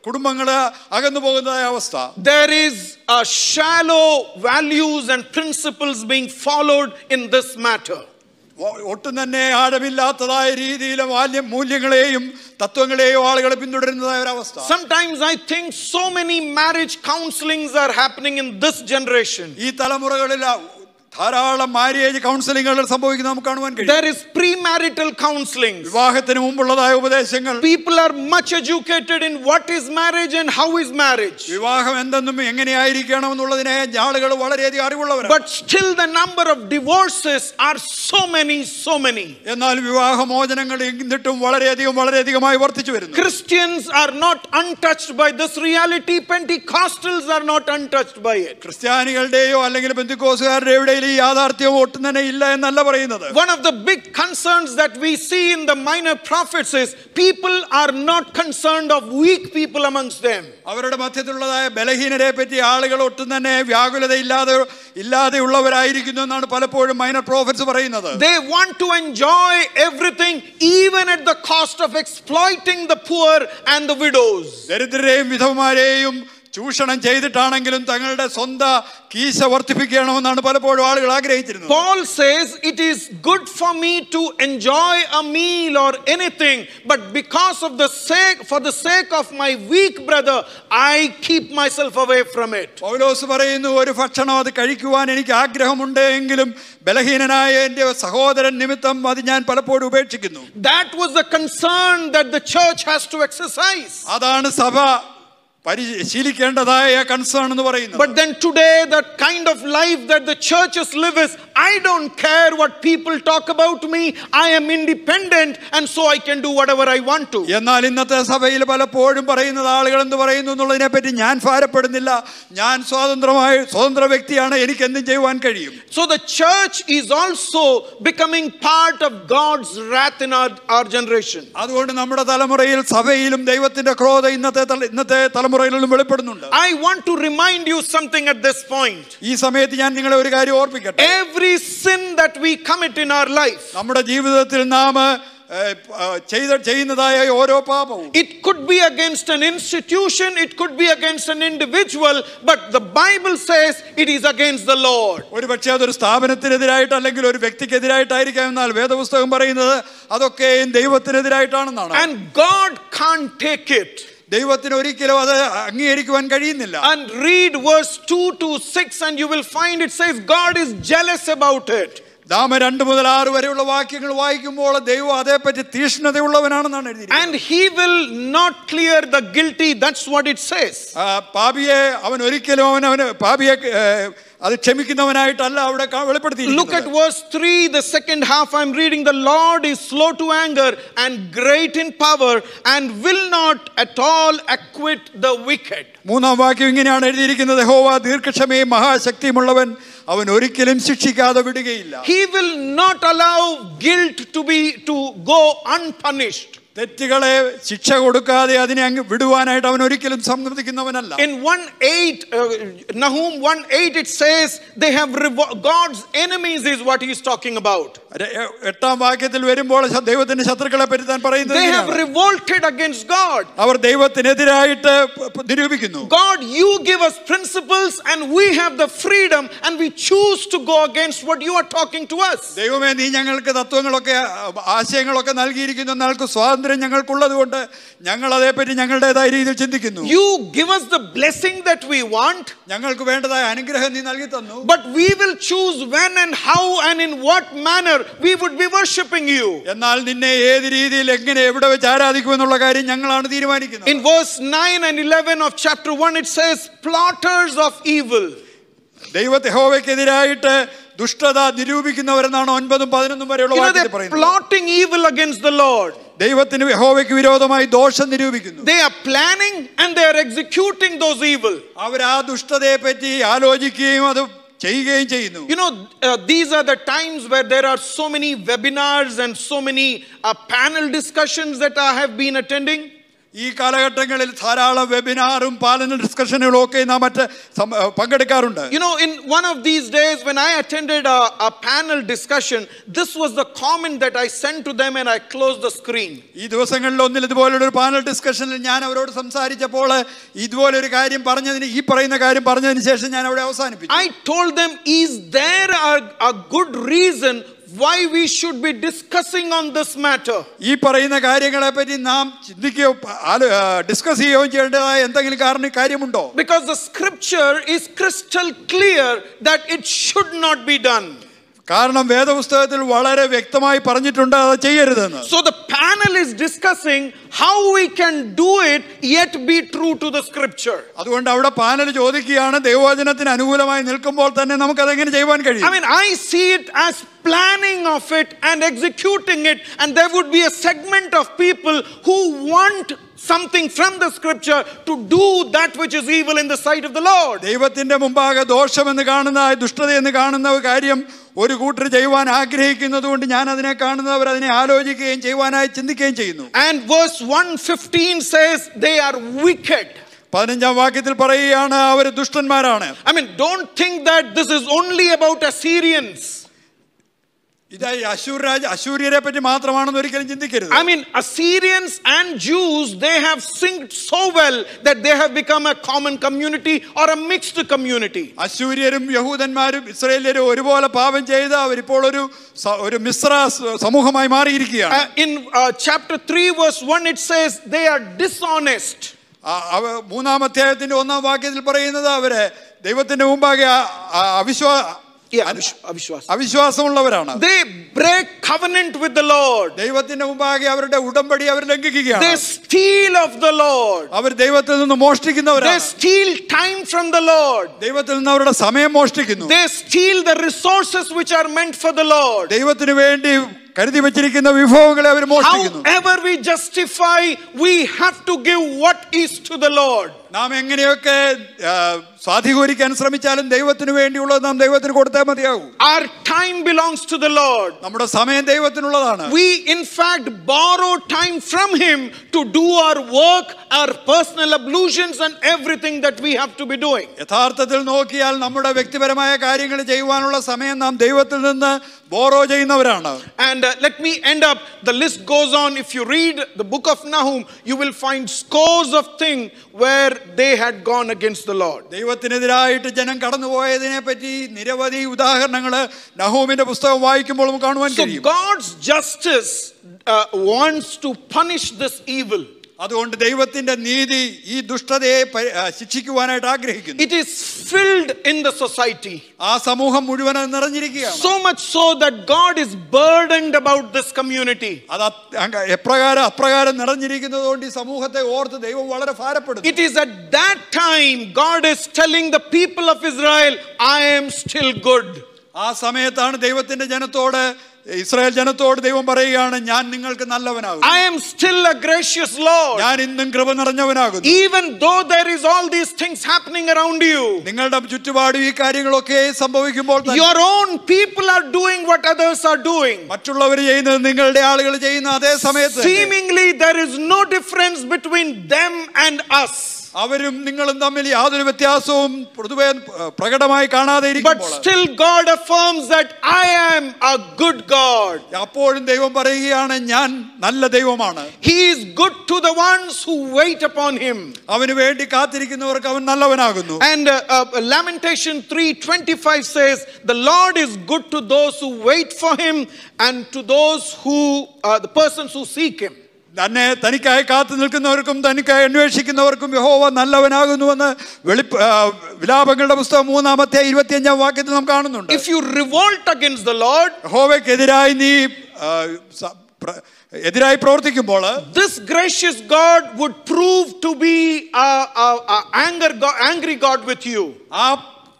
കുടുംബങ്ങൾ അകന്നു പോകുന്നതായ അവസ്ഥ. There is a shallow values and principles being followed in this matter. ഒട്ടും തന്നെ ആഴമില്ലാത്തതായ രീതിയിലെ മൂല്യങ്ങളെയും തത്വങ്ങളെയും ആളുകൾ പിന്തുടരുന്നതായ ഒരു അവസ്ഥ. Sometimes I think so many marriage counselings are happening in this generation. ഈ തലമുറകളിൽ ധാരാളം മാരേജ് കൗൺസിലിംഗുകൾ സംഭവിക്കുന്നത് നമുക്ക് കാണുവാൻ കഴിയും. There is premarital counseling. വിവാഹത്തിന് മുമ്പുള്ളതായ ഉപദേശങ്ങൾ. People are much educated in what is marriage and how is marriage. വിവാഹം എന്തെന്നും എങ്ങനെയായിരിക്കണം എന്നുള്ളതിനെ ആളുകൾ വളരെയധികം അറിവുള്ളവരാണ്. But still the number of divorces are so many. എന്നാൽ വിവാഹമോചനങ്ങൾ എന്നിട്ടും വളരെയധികമായി വർദ്ധിച്ചു വരുന്നു. Christians are not untouched by this reality. Pentecostals are not untouched by it. ക്രിസ്ത്യാനികളുടെയോ അല്ലെങ്കിൽ പെന്തക്കോസ്തുകാരുടെയോ ഈ യാഥാർത്ഥ്യം ഒട്ടും തന്നെ ഇല്ല എന്നല്ല പറയുന്നത്. One of the big concerns that we see in the minor prophets is people are not concerned of weak people amongst them. അവരുടെ മധ്യത്തിലുള്ളതായ ബലഹീനരെ പറ്റി ആളുകൾ ഒട്ടും തന്നെ വ്യാകുലതയില്ലാതെ ഉള്ളവരായിരിക്കുന്നു എന്നാണ് പലപ്പോഴും മൈനർ പ്രോഫറ്റ്സ് പറയുന്നത്. They want to enjoy everything even at the cost of exploiting the poor and the widows. ദരിദ്രരെയും വിധവമാരെയും ചൂഷണം ചെയ്തിട്ടാണെങ്കിലും തങ്ങളുടെ സ്വന്തം കീശ വർദ്ധിപ്പിക്കണമെന്നാണ് പലപ്പോഴും ആളുകൾ ആഗ്രഹിച്ചിരുന്നത്. Paul says it is good for me to enjoy a meal or anything, but because of for the sake of my weak brother, I keep myself away from it. പൗലോസ് പറയുന്നു, ഒരു ഭക്ഷണം അത് കഴിക്കുവാൻ എനിക്ക് ആഗ്രഹമുണ്ട് എങ്കിലും ബലഹീനനായ എൻ്റെ സഹോദരൻ നിമിത്തം അത് ഞാൻ പലപ്പോഴും ഉപേക്ഷിക്കുന്നു. That was the concern that the church has to exercise. അതാണ് സഭ പരിശീലിക്കേണ്ടതായ കൺസേൺ എന്ന് പറയുന്നത്. But then today the kind of life that the churches live is, I don't care what people talk about me, I am independent and so I can do whatever I want to. എന്നാൽ ഇന്നത്തെ സഭയിൽ പലപ്പോഴും പറയുന്നത് ആളുകൾ എന്ത് പറയുന്നു എന്നുള്ളതിനെ പറ്റി ഞാൻ ഭാരപ്പെടുന്നില്ല, ഞാൻ സ്വതന്ത്ര വ്യക്തിയാണ്, എനിക്ക് എന്തും ചെയ്യുവാൻ കഴിയും. So the church is also becoming part of God's wrath in our generation. അതുകൊണ്ട് നമ്മുടെ തലമുറയിൽ സഭയിലും ദൈവത്തിന്റെ ക്രോധം ഇന്നത്തെ I want to remind you something at this point. ഈ സമയത്ത് ഞാൻ നിങ്ങളെ ഒരു കാര്യം ഓർമ്മിക്കട്ടെ. Every sin that we commit in our life, നമ്മുടെ ജീവിതത്തിൽ നാം ചെയ്യുന്നതായ ഓരോ പാപവും, it could be against an institution, it could be against an individual, but the Bible says it is against the Lord. ഒരുപക്ഷേ അതൊരു സ്ഥാപനത്തിനെതിരായിട്ട് അല്ലെങ്കിൽ ഒരു വ്യക്തിക്കെതിരായിട്ടായിരിക്കാം, എന്നാൽ വേദപുസ്തകം പറയുന്നത് അതൊക്കെയും ദൈവത്തിനെതിരായിട്ടാണെന്നാണ്. And God can't take it. ദൈവത്തിന് ഒരിക്കലും അത് അംഗീകരിക്കുവാൻ കഴിയുന്നില്ല. And read verse 2 to 6 and you will find it says God is jealous about it. നാം 2 മുതൽ 6 വരെയുള്ള വാക്യങ്ങൾ വായിക്കുമ്പോൾ ദൈവം അതേപ്പറ്റി തീക്ഷ്ണതയുള്ളവനാണെന്നാണ് എഴുതിയിരിക്കുന്നത്. And he will not clear the guilty, that's what it says. പാപിയെ അവൻ ഒരിക്കലും അവന് പാപിയെ അത് ക്ഷമിക്കുന്നവനായിട്ടല്ല അവിടെ വെളിപ്പെടുത്തിയിരിക്കുന്നത്. Look at verse 3, the second half I'm reading. The Lord is slow to anger and great in power and will not at all acquit the wicked. മൂന്നാം വാക്യം ഇങ്ങനെയാണ് എഴുതിയിരിക്കുന്നത്, യഹോവ ദീർഘക്ഷമയും മഹാശക്തിയുമുള്ളവൻ, അവൻ ഒരിക്കലും ശിക്ഷിക്കാതെ വിടുകയില്ല. He will not allow guilt to go unpunished. തെറ്റുകളെ ശിക്ഷ കൊടുക്കാതെ അതിനെ അങ്ങ് വിടുവാനായിട്ട് അവൻ ഒരിക്കലും സമ്മതിക്കുന്നവനല്ല. In Nahum 1:8 it says they have God's enemies is what he is talking about. 8ാം വാക്യത്തിൽ വരുമ്പോൾ ദൈവത്തിന്റെ ശത്രുക്കളെ പറ്റി താൻ പറയുന്നത്, they have revolted against God. Our ദൈവത്തിനെതിരായിട്ട് നിരൂപിക്കുന്നു. God, you give us principles and we have the freedom and we choose to go against what you are talking to us. ദൈവമേ, നീ ഞങ്ങൾക്ക് തത്വങ്ങളൊക്കെ ആശയങ്ങളൊക്കെ നൽകിയിരിക്കുന്നു, ഞങ്ങൾക്ക് സ്വാതന്ത്ര്യം ഞങ്ങൾക്കുള്ളതുകൊണ്ട് ഞങ്ങൾ അതേപ്പറ്റി ഞങ്ങളുടേതായ രീതിയിൽ ചിന്തിക്കുന്നു. You give us the blessing that we want, ഞങ്ങൾക്ക് വേണ്ടതായ അനുഗ്രഹം നീ നൽകി തന്നു, but we will choose when and how and in what manner we would be worshiping you. എന്നാൽ നിന്നെ ഏത് രീതിയിൽ എങ്ങനെ എവിടെ വെച്ച് ആരാധിക്കുമെന്നുള്ള കാര്യം ഞങ്ങളാണ് തീരുമാനിക്കുന്നത്. In verse 9 and 11 of chapter 1 it says plotters of evil. യഹോവയ്ക്കെതിരായിട്ട് ദുഷ്ടത നിരൂപിക്കുന്നവരെന്നാണ് 9 ഉം 11 വരെയുള്ള വാക്യത്തിൽ പറയുന്നത്. Plotting evil against the Lord. ദൈവത്തിന് യഹോവയ്ക്ക് വിരോധമായി ദോഷം നിരൂപിക്കുന്നു. They are planning and they are executing those evil. അവർ ആ ദുഷ്ടതയെ പറ്റി ആലോചിക്കുകയും അത് ചെയ്യുകയും ചെയ്യുന്നു. You know, these are the times where there are so many webinars and so many panel discussions that I have been attending. ഈ കാലഘട്ടങ്ങളിൽ ധാരാളം വെബിനാറും panel ഡിസ്കഷനുകളും ഒക്കെ നാം പങ്കെടുക്കാറുണ്ട്. You know, in one of these days when I attended a panel discussion, this was the comment that I sent to them and I closed the screen. ഈ ദിവസങ്ങളിൽ ഒന്നിൽ ഇതുപോലൊരു പാനൽ ഡിസ്കഷനിൽ ഞാൻ അവരോട് സംസാരിച്ചപ്പോൾ ഇതുപോലൊരു കാര്യം പറഞ്ഞതിന് ഈ പറയുന്ന കാര്യം പറഞ്ഞതിന് ശേഷം ഞാൻ അവിടെ അവസാനിപ്പിച്ചു. I told them, is there a good reason why we should be discussing on this matter? ഈ പറയുന്ന കാര്യങ്ങളെ പറ്റി നാം ചിന്തിക്കുകയോ ഡിസ്കസ് ചെയ്യുകയോ ചെയ്യേണ്ടതായ എന്തെങ്കിലും കാര്യമുണ്ടോ? Because the scripture is crystal clear that it should not be done. കാരണം വേദപുസ്തകത്തിൽ വളരെ വ്യക്തമായി പറഞ്ഞിട്ടുണ്ട് അത് ചെയ്യരുതെന്ന്. So the panel is discussing how we can do it yet be true to the scripture. അതുകൊണ്ട് അവിടെ പാനൽ ചോദിക്കുകയാണ്, ദൈവവചനത്തിന് അനുകൂലമായി നിൽക്കുമ്പോൾ തന്നെ നമുക്ക് അതെങ്ങനെ ചെയ്യുവാൻ കഴിയും? I mean, I see it as planning of it and executing it, and there would be a segment of people who want something from the scripture to do that which is evil in the sight of the Lord. ദൈവത്തിന്റെ മുമ്പാകെ ദോഷമെന്ന് കാണുന്ന ദുഷ്ടതയെന്ന് കാണുന്ന കാര്യം ഒരു കൂട്ടർ ചെയ്യുവാൻ ആഗ്രഹിക്കുന്നതുകൊണ്ട് ഞാൻ അതിനെ കാണുന്നവർ അതിനെ ആലോചിക്കുകയും ചെയ്യുവാനായി ചിന്തിക്കുകയും ചെയ്യുന്നു. And verse 1:15 says they are wicked. 15ാം വാക്യത്തിൽ പറയുകയാണ് അവർ ദുഷ്ടന്മാരാണ്. I mean, don't think that this is only about Assyrians. ഇതായി അശൂര്യരെ പറ്റി മാത്രമാണെന്ന് ഒരിക്കലും ചിന്തിക്കരുത്. I mean, Assyrians and Jews, they have synced so well that they have become a common community or a mixed community. അശൂര്യരും യഹൂദന്മാരും ഇസ്രായേല്യരും ഒരുപോലെ പാപം ചെയ്ത് അവരിപ്പോൾ ഒരു മിശ്ര സമൂഹമായി മാറിയിരിക്കുകയാണ്. In chapter 3 verse 1 it says they are dishonest. മൂന്നാം അധ്യായത്തിന്റെ 1-ാം വാക്യത്തിൽ പറയുന്നത് അവര് ദൈവത്തിന്റെ മുമ്പാകെ അവിശ്വാസമുള്ളവരാണ്. They break covenant with the Lord. ദൈവത്തിന്റെ മുമ്പാകെ അവരുടെ ഉടമ്പടി അവർ ലംഘിക്കുകയാണ്. They steal of the Lord. അവർ ദൈവത്തിൽ നിന്ന് മോഷ്ടിക്കുന്നവരാണ്. They steal time from the Lord. ദൈവത്തിൽ നിന്ന് അവരുടെ സമയം മോഷ്ടിക്കുന്നു. They steal the resources which are meant for the Lord. ദൈവത്തിന് വേണ്ടി കരുതി വെച്ചിരിക്കുന്ന വിഭവങ്ങളെ അവർ മോഷ്ടിക്കുന്നു. However we justify, we have to give what is to the Lord. നാം എങ്ങനെയൊക്കെ സ്വാധീകരിക്കാൻ ശ്രമിച്ചാലും ദൈവത്തിന് വേണ്ടിയുള്ളത് നാം ദൈവത്തിന് കൊടുത്തേ മതിയാകൂ. Our time belongs to the Lord. നമ്മുടെ സമയം ദൈവത്തിനുള്ളതാണ്. We in fact borrow time from him to do our work, our personal ablutions and everything that we have to be doing. യഥാർത്ഥത്തിൽ നോക്കിയാൽ നമ്മുടെ വ്യക്തിപരമായ കാര്യങ്ങൾ ചെയ്യുവാനുള്ള സമയം നാം ദൈവത്തിൽ നിന്ന് ബോറോ ചെയ്യുന്നവരാണ്. And let me end up, the list goes on. If you read the book of Nahum, you will find scores of things where they had gone against the Lord. ദൈവത്തിനെതിരായിട്ട് ജനം കടന്നുപോയതിനെ പറ്റി നിരവധി ഉദാഹരണങ്ങൾ നഹൂമിന്റെ പുസ്തകം വായിക്കുമ്പോൾ നമുക്ക് കാണുവാൻ കഴിയും. So God's justice wants to punish this evil. അതുകൊണ്ട് ദൈവത്തിന്റെ നീതി ഈ ദുഷ്ടതയെ ശിക്ഷിക്കുവാനായിട്ട് ആഗ്രഹിക്കുന്നു. It is filled in the society. ആ സമൂഹം മുഴുവൻ നിറഞ്ഞിരിക്കുകയാണ്. So much so that God is burdened about this community. അത് അപ്രകാരം നിറഞ്ഞിരിക്കുന്നതുകൊണ്ട് ഈ സമൂഹത്തെ ഓർത്ത് ദൈവം വളരെ ഭാരപ്പെടുന്നു. It is at that time God is telling the people of Israel, I am still good. ആ സമയത്താണ് ദൈവത്തിന്റെ ജനത്തോട് ഇസ്രായേൽ ജനത്തോട് ദൈവം പറയുകയാണ്, ഞാൻ നിങ്ങൾക്ക് നല്ലവനാകും. I am still a gracious Lord. ഞാൻ ഇന്നും കൃപ നിറഞ്ഞവനാകുന്നു. Even though there is all these things happening around you. നിങ്ങളുടെ ചുറ്റുപാടും ഈ കാര്യങ്ങളൊക്കെ സംഭവിക്കുമ്പോൾ your own people are doing what others are doing. മറ്റുള്ളവർ ചെയ്യുന്നത് നിങ്ങളുടെ ആളുകൾ ചെയ്യുന്ന അതേ സമയത്ത് seemingly there is no difference between them and us. അവരും നിങ്ങളും തമ്മിൽ യാതൊരു വ്യത്യാസവും പൊതുവെ പ്രകടമായി കാണാതെ ഇരിക്കുമ്പോൾ but still God affirms that I am a good God. അപ്പോഴും ദൈവം പറയുകയാണ്, ഞാൻ നല്ല ദൈവമാണ്. He is good to the ones who wait upon him. അവന് വേണ്ടി കാത്തിരിക്കുന്നവർക്ക് അവൻ നല്ലവനാകുന്നു. And Lamentation 3:25 says, the Lord is good to those who wait for him and to those who the persons who seek him. തന്നെ തനിക്കായി കാത്തു നിൽക്കുന്നവർക്കും തനിക്കായി അന്വേഷിക്കുന്നവർക്കും യഹോവ നല്ലവനാകുന്നുവെന്ന് വിലാപങ്ങളുടെ പുസ്തകം 3-ാം വാക്യത്തിൽ നാം കാണുന്നുണ്ട്. If you revolt against the Lord, യഹോവയ്ക്കെതിരായി നീ എതിരായി പ്രവർത്തിക്കുമ്പോൾ this gracious God would prove to be angry God with you. ആ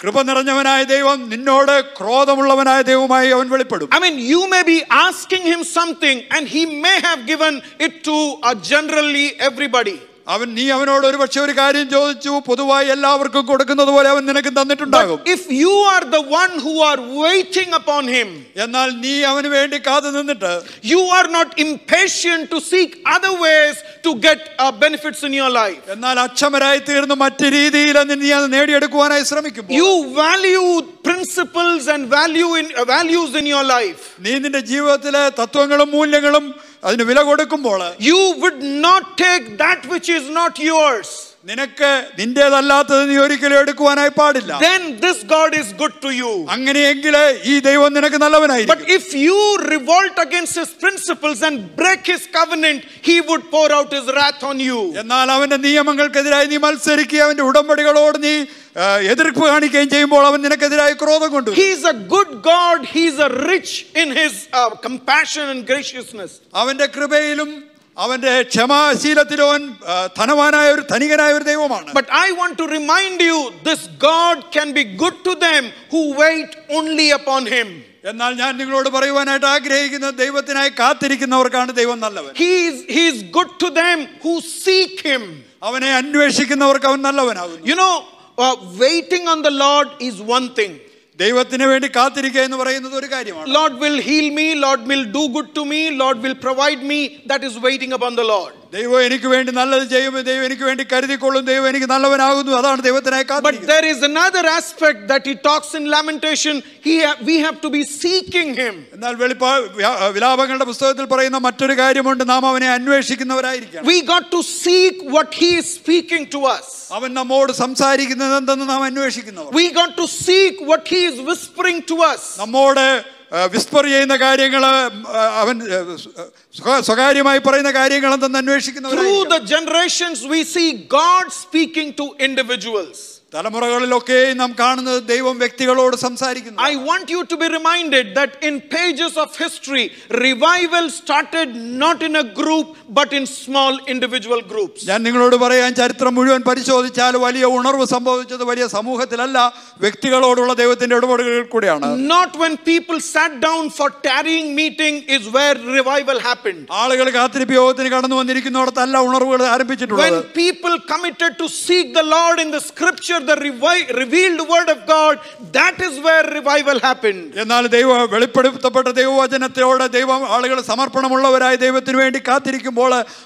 കൃപ നിറഞ്ഞവനായ ദൈവം നിന്നോട് ക്രോധമുള്ളവനായ ദൈവമായി അവൻ വെളിപ്പെടും. I mean, you may be asking him something and he may have given it to generally everybody. നീ അവനോട് ഒരു പക്ഷേ ഒരു കാര്യം ചോദിച്ചു, പൊതുവായി എല്ലാവർക്കും കൊടുക്കുന്നത് പോലെ അവൻ നിനക്ക് തന്നിട്ടുണ്ടാകും. But if you are the one who are waiting upon him, എന്നാൽ നീ അവന് വേണ്ടി കാത്തു നിന്നിട്ട് you are not impatient to seek other ways to get benefits in your life. എന്നാൽ അക്ഷമരായി തീർന്ന് മറ്റു രീതിയിൽ നീ അത് നേടിയെടുക്കുവാനായി ശ്രമിക്കുമ്പോൾ you value principles and values in your life. നീ നിന്റെ ജീവിതത്തിലെ തത്വങ്ങളും മൂല്യങ്ങളും അതിന് വില കൊടുക്കുമ്പോൾ you would not take that which is not yours. നിനക്ക് നിന്റേതല്ലാത്തത് നീ ഒരിക്കലും എടുക്കുവാനായി പാടില്ല. Then this God is good to you. അങ്ങനെയെങ്കിൽ ഈ ദൈവം നിനക്ക് നല്ലവനായിരിക്കും. But if you revolt against his principles and break his covenant, he would pour out his wrath on you. എന്നാൽ അവന്റെ നിയമങ്ങൾക്കെതിരായി നീ മത്സരിക്കുകയും അവന്റെ ഉടമ്പടികളോട് നീ എതിർപ്പ് കാണിക്കുകയും ചെയ്യുമ്പോൾ അവൻ നിനക്കെതിരായി ക്രോധം കൊണ്ടുവരും. He is a good God. He is rich in his compassion and graciousness. അവന്റെ കൃപയിലും അവന്റെ ക്ഷമാശീലത്തിലും അവൻ ധനവാനായ ഒരു ധനികനായ ഒരു ദൈവമാണ്. But I want to remind you, this God can be good to them who wait only upon him. എന്നാൽ ഞാൻ നിങ്ങളോട് പറയുവാനായിട്ട് ആഗ്രഹിക്കുന്നത്, ദൈവത്തിനായി കാത്തിരിക്കുന്നവർക്കാണ് ദൈവം നല്ലവൻ. He is good to them who seek him. അവനെ അന്വേഷിക്കുന്നവർക്ക് അവൻ നല്ലവനാകുന്നു. You know, waiting on the Lord is one thing. ദൈവത്തിന് വേണ്ടി കാത്തിരിക്കുക എന്ന് പറയുന്നത് ഒരു കാര്യമാണ്. Lord will heal me, Lord will do good to me, Lord will provide me. That is waiting upon the Lord. ദൈവം എനിക്ക് വേണ്ടി നല്ലത് ചെയ്യും, ദൈവം എനിക്ക് വേണ്ടി കരുതിക്കൊള്ളും, ദൈവം എനിക്ക് നല്ലവനാകുന്നു. അതാണ് ദൈവത്തിനായി കാത്തിരിക്കുന്നത്. But there is another aspect that he talks in Lamentation. We have to be seeking him. എന്നാൽ വിലാപങ്ങളുടെ പുസ്തകത്തിൽ പറയുന്ന മറ്റൊരു കാര്യമുണ്ട്, നാം അവനെ അന്വേഷിക്കുന്നവരായിരിക്കണം. We got to seek what he is speaking to us. അവൻ നമ്മോട് സംസാരിക്കുന്നത് എന്തെന്ന് നാം അന്വേഷിക്കുന്നവർ. We got to seek what he is whispering to us. നമ്മോട് വിസ്പർ ചെയ്യുന്ന കാര്യങ്ങൾ, അവൻ സ്വകാര്യമായി പറയുന്ന കാര്യങ്ങൾ എന്തെന്ന് അന്വേഷിക്കുന്നവർ. Through the generations we see God speaking to individuals. തലമുറകളിലൊക്കെ നാം കാണുന്നത് ദൈവം വ്യക്തികളോട് സംസാരിക്കുന്നു. I want you to be reminded that in pages of history, revival started not in a group but in small individual groups. ഞാൻ നിങ്ങളോട് പറയാൻ, ചരിത്രം മുഴുവൻ പരിശോധിച്ചാൽ വലിയ ഉണർവ് സംഭവിച്ചത് വലിയ സമൂഹത്തിലല്ല, വ്യക്തികളോടുള്ള ദൈവത്തിന്റെ ഇടപെടലുകളിൽ കൂടിയാണ്. Not when people sat down for tarrying meeting is where revival happened. ആളുകൾ കാത്തിരിപ്പ് യോഗത്തിന് കടന്നു വന്നിരിക്കുന്നിടത്തല്ല ഉണർവുകൾ ആരംഭിച്ചിട്ടുള്ളത്. When people committed to seek the Lord in the scripture, the revealed word of God, that is where revival happened. എന്നാൽ ദൈവം വെളിപ്പെടുത്തപ്പെട്ട ദൈവവചനത്തോട് ആളുകൾ സമർപ്പണമുള്ളവരായി ദൈവത്തിന് വേണ്ടി കാത്തിരിക്കുമ്പോൾ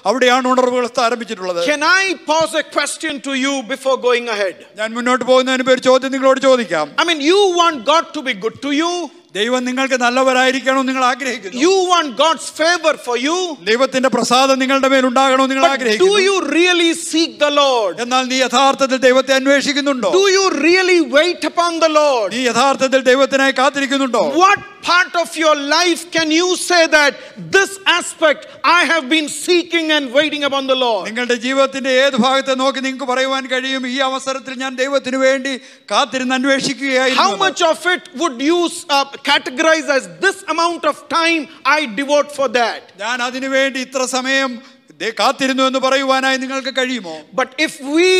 അവിടെയാണ് ഉണർവുകൾ ആരംഭിച്ചിട്ടുള്ളത്. Can I pose a question to you before going ahead? ഞാൻ മുന്നോട്ട് പോകുന്നതിന് ഒരു ചോദ്യം നിങ്ങളോട് ചോദിക്കാം. I mean, you want God to be good to you. ദൈവം നിങ്ങൾക്ക് നല്ലവരായിരിക്കണം നിങ്ങൾ ആഗ്രഹിക്കുന്നു. You want God's favor for you. ദൈവത്തിന്റെ പ്രസാദം നിങ്ങളുടെ മേൽ ഉണ്ടാകണം നിങ്ങൾ ആഗ്രഹിക്കുന്നു. Do you really seek the Lord? എന്നാൽ നീ യഥാർത്ഥത്തിൽ ദൈവത്തെ അന്വേഷിക്കുന്നുണ്ടോ? Do you really wait upon the Lord? നീ യഥാർത്ഥത്തിൽ ദൈവത്തിനായി കാത്തിരിക്കുന്നുണ്ടോ? What part of your life can you say that this aspect I have been seeking and waiting upon the Lord? നിങ്ങളുടെ ജീവിതത്തിന്റെ ഏത് ഭാഗത്തെ നോക്കി നിങ്ങൾക്ക് പറയുവാൻ കഴിയും, ഈ അവസരത്തിൽ ഞാൻ ദൈവത്തിന് വേണ്ടി കാത്തിരുന്ന് അന്വേഷിക്കുകയായിരുന്നു? How much of it would you categorize as this amount of time I devote for that? ഞാൻ അതിനു വേണ്ടി ഇത്ര സമയം കാത്തിരുന്നു എന്ന് പറയുവാനായി നിങ്ങൾക്ക് കഴിയുമോ? But if we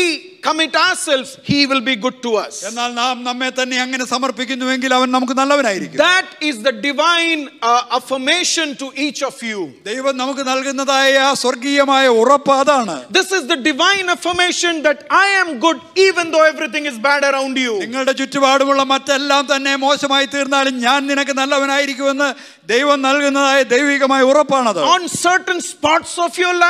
commit ourselves, he will be good to us. എന്നാൽ നാം നമ്മെ തന്നെ അങ്ങനെ സമർപ്പിക്കുന്നുവെങ്കിൽ അവൻ നമുക്ക് നല്ലവനായിരിക്കും. That is the divine affirmation to each of you. ദൈവം നമുക്ക് നൽകുന്നതായ സ്വർഗീയമായ ഉറപ്പ് അതാണ്. This is the divine affirmation that I am good even though everything is bad around you. നിങ്ങളുടെ ചുറ്റുപാടുമുള്ള മറ്റെല്ലാം തന്നെ മോശമായി തീർന്നാലും ഞാൻ നിനക്ക് നല്ലവനായിരിക്കുമെന്ന് ദൈവം നൽകുന്നതായ ദൈവികമായ ഉറപ്പാണത്. On certain spots of your life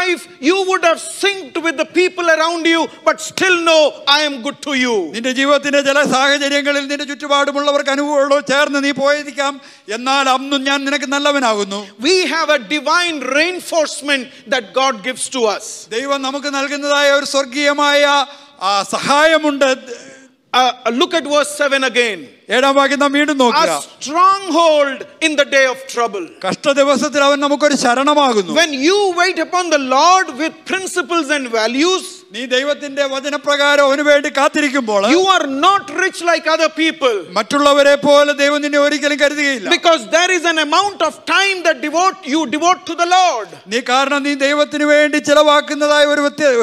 you would have synced with the people around you, but still know I am good to you. നിന്റെ ജീവിതത്തിന്റെ ചില സാഹചര്യങ്ങളിൽ നിന്റെ ചുറ്റുപാടുമുള്ളവർക്ക് അനുഭവമുള്ളോ ചേർന്ന് നീ പോയിരിക്കാം, എന്നാൽ അന്നും ഞാൻ നിനക്ക് നല്ലവനാകുന്നു. We have a divine reinforcement that God gives to us. ദൈവം നമുക്ക് നൽകുന്നതായ ഒരു സ്വർഗീയമായ സഹായമുണ്ട്. Look at verse 7 again. ഏഴാം വാക്യം നാം വീണ്ടും നോക്കുക. A stronghold in the day of trouble. കഷ്ടദിവസത്തിൽ അവൻ നമുക്കൊരു ശരണമാകുന്നു. When you wait upon the Lord with principles and values, നീ ദൈവത്തിന്റെ വചനപ്രകാരം അവന് വേണ്ടി കാത്തിരിക്കുമ്പോൾ you are not rich like other people. മറ്റുള്ളവരെ പോലെ ദൈവം നിന്നെ ഒരിക്കലും കരുതുകയില്ല. Because there is an amount of time that you devote to the Lord. നീ കാരണം നീ ദൈവത്തിന് വേണ്ടി ചിലവാക്കുന്നതായ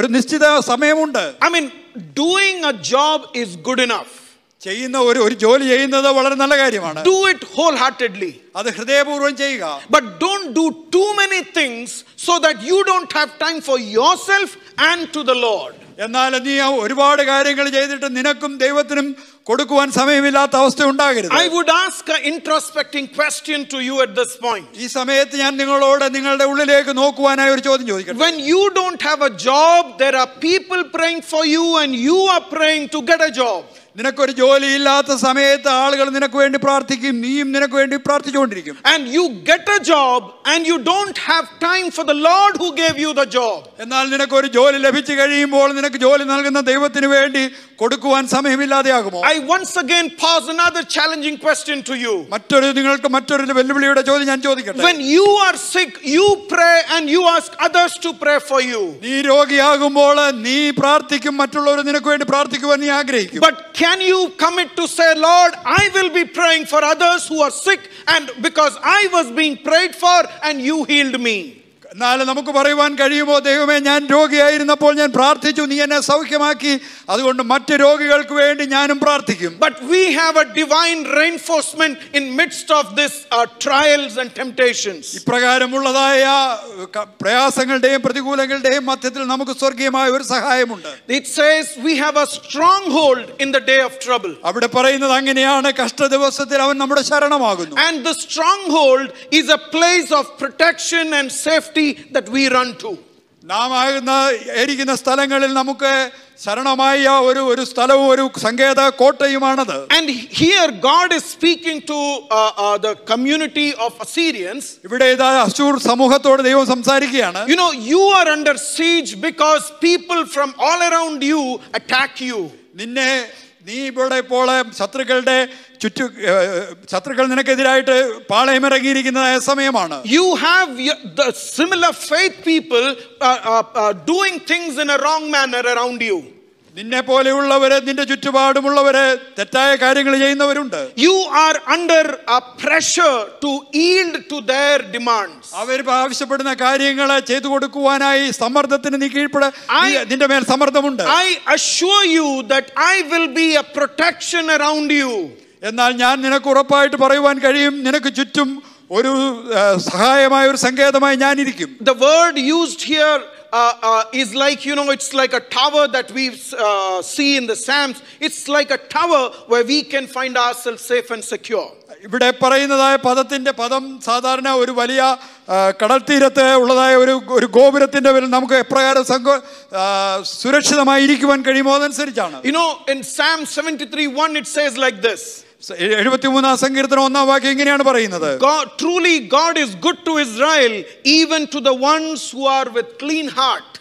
ഒരു നിശ്ചിത സമയമുണ്ട്. I mean, doing a job is good enough. ചെയ്യുന്ന ഒരു ജോലി ചെയ്യുന്നത് വളരെ നല്ല കാര്യമാണ്. Do it wholeheartedly. അത് ഹൃദയപൂർവ്വം ചെയ്യുക. But don't do too many things so that you don't have time for yourself and to the Lord. എന്നാൽ നീ ഒരുപാട് കാര്യങ്ങൾ ചെയ്തിട്ട് നിനക്കും ദൈവത്തിനും കൊടുക്കുവാൻ സമയമില്ലാത്ത അവസ്ഥ ഉണ്ടാകരുത്. I would ask an introspecting question to you at this point. ഈ സമയത്ത് ഞാൻ നിങ്ങളോട് നിങ്ങളുടെ ഉള്ളിലേക്ക് നോക്കുവാനായി ഒരു ചോദ്യം ചോദിക്കട്ടെ. When you don't have a job, there are people praying for you and you are praying to get a job. നിനക്കൊരു ജോലി ഇല്ലാത്ത സമയത്ത് ആളുകൾ നിനക്ക് വേണ്ടി പ്രാർത്ഥിക്കും, നീയും നിനക്ക് വേണ്ടി പ്രാർത്ഥിച്ചുകൊണ്ടിരിക്കും. And you get a job and you don't have time for the Lord who gave you the job. എന്നാൽ നിനക്കൊരു ജോലി ലഭിച്ചു കഴിയുമ്പോൾ നിനക്ക് ജോലി നൽകുന്ന ദൈവത്തിന് വേണ്ടി കൊടുക്കുവാൻ സമയമില്ലാതെയാകുമോ? I once again pose another challenging question to you. നിങ്ങൾക്ക് മറ്റൊരു വെല്ലുവിളിയുടെ ചോദ്യം ഞാൻ ചോദിക്കട്ടെ. When you are sick, you pray and you ask others to pray for you. നീ രോഗിയാകുമ്പോൾ നീ പ്രാർത്ഥിക്കും, മറ്റുള്ളവർ നിനക്ക് വേണ്ടി പ്രാർത്ഥിക്കുവാൻ നീ ആഗ്രഹിക്കും. But can you commit to say, Lord, I will be praying for others who are sick, and because I was being prayed for and you healed me? എന്നാലും നമുക്ക് പറയുവാൻ കഴിയുമോ, ദൈവമേ ഞാൻ രോഗിയായിരുന്നപ്പോൾ ഞാൻ പ്രാർത്ഥിച്ചു, നീ എന്നെ സൗഖ്യമാക്കി, അതുകൊണ്ട് മറ്റു രോഗികൾക്ക് വേണ്ടി ഞാനും പ്രാർത്ഥിക്കും. But we have a divine reinforcement in midst of this trials and temptations. ഇപ്രകാരമുള്ളതായ പ്രയാസങ്ങളുടെയും പ്രതികൂലങ്ങളുടെയും മധ്യത്തിൽ നമുക്ക് സ്വർഗീയമായ ഒരു സഹായമുണ്ട്. It says we have a stronghold in the day of trouble. അവിടെ പറയുന്നത് അങ്ങനെയാണ്, കഷ്ടദിവസത്തിൽ അവൻ നമ്മുടെ ശരണമാകുന്നു. And the stronghold is a place of protection and safety that we run to. നാം ആയിരിക്കുന്ന സ്ഥലങ്ങളിൽ നമുക്ക് ശരണമായ ഒരു സ്ഥലവും ഒരു സങ്കേത കോട്ടയുമാണത്. And here God is speaking to the community of Assyrians. ഇവിടെ ഇതാ അശ്ശൂർ സമൂഹത്തോട് ദൈവം സംസാരിക്കുകയാണ്. You know, you are under siege because people from all around you attack you. നീ ഇവിടെ ഇപ്പോൾ ശത്രുക്കൾ നിനക്കെതിരായിട്ട് പാളയമിറങ്ങിയിരിക്കുന്ന സമയമാണ്. You have the similar faith people doing things in a wrong manner around you. നിന്നെ പോലെയുള്ളവരെ നിന്റെ ചുറ്റുപാടുമുള്ളവരെ തെറ്റായ കാര്യങ്ങൾ ചെയ്യുന്നവരുണ്ട്. You are under a pressure to yield to their demands. അവർ ആവശ്യപ്പെടുന്ന കാര്യങ്ങൾ ചെയ്തു കൊടുക്കുവാനായി സമ്മർദ്ദത്തിന് നീ നിന്റെ മേൽ സമ്മർദ്ദമുണ്ട്. I assure you that I will be a protection around you. എന്നാൽ ഞാൻ നിനക്ക് ഉറപ്പായിട്ട് പറയുവാൻ കഴിയും, നിനക്ക് ചുറ്റും ഒരു സഹായമായ ഒരു സങ്കേതമായി ഞാൻ ഇരിക്കും. The word used here is like, you know, it's like a tower that we see in the Psalms. It's like a tower where we can find ourselves safe and secure. ഇവിടെ പറയുന്നതായ പദം സാധാരണ ഒരു വലിയ കടൽ തീരത്ത് ഉള്ളതായ ഒരു ഗോപുരത്തിന്റെ പേരിൽ നമുക്ക് എപ്രകാരം സുരക്ഷിതമായി ഇരിക്കുവാൻ കഴിയുമോ അതനുസരിച്ചാണ്. You know, in Psalm 73:1 it says like this. 73-ാം സങ്കീർത്തനം 1-ാം വാക്യം ഇങ്ങനെയാണ് പറയുന്നത്. Truly God is good to Israel, even to the ones who are with clean heart.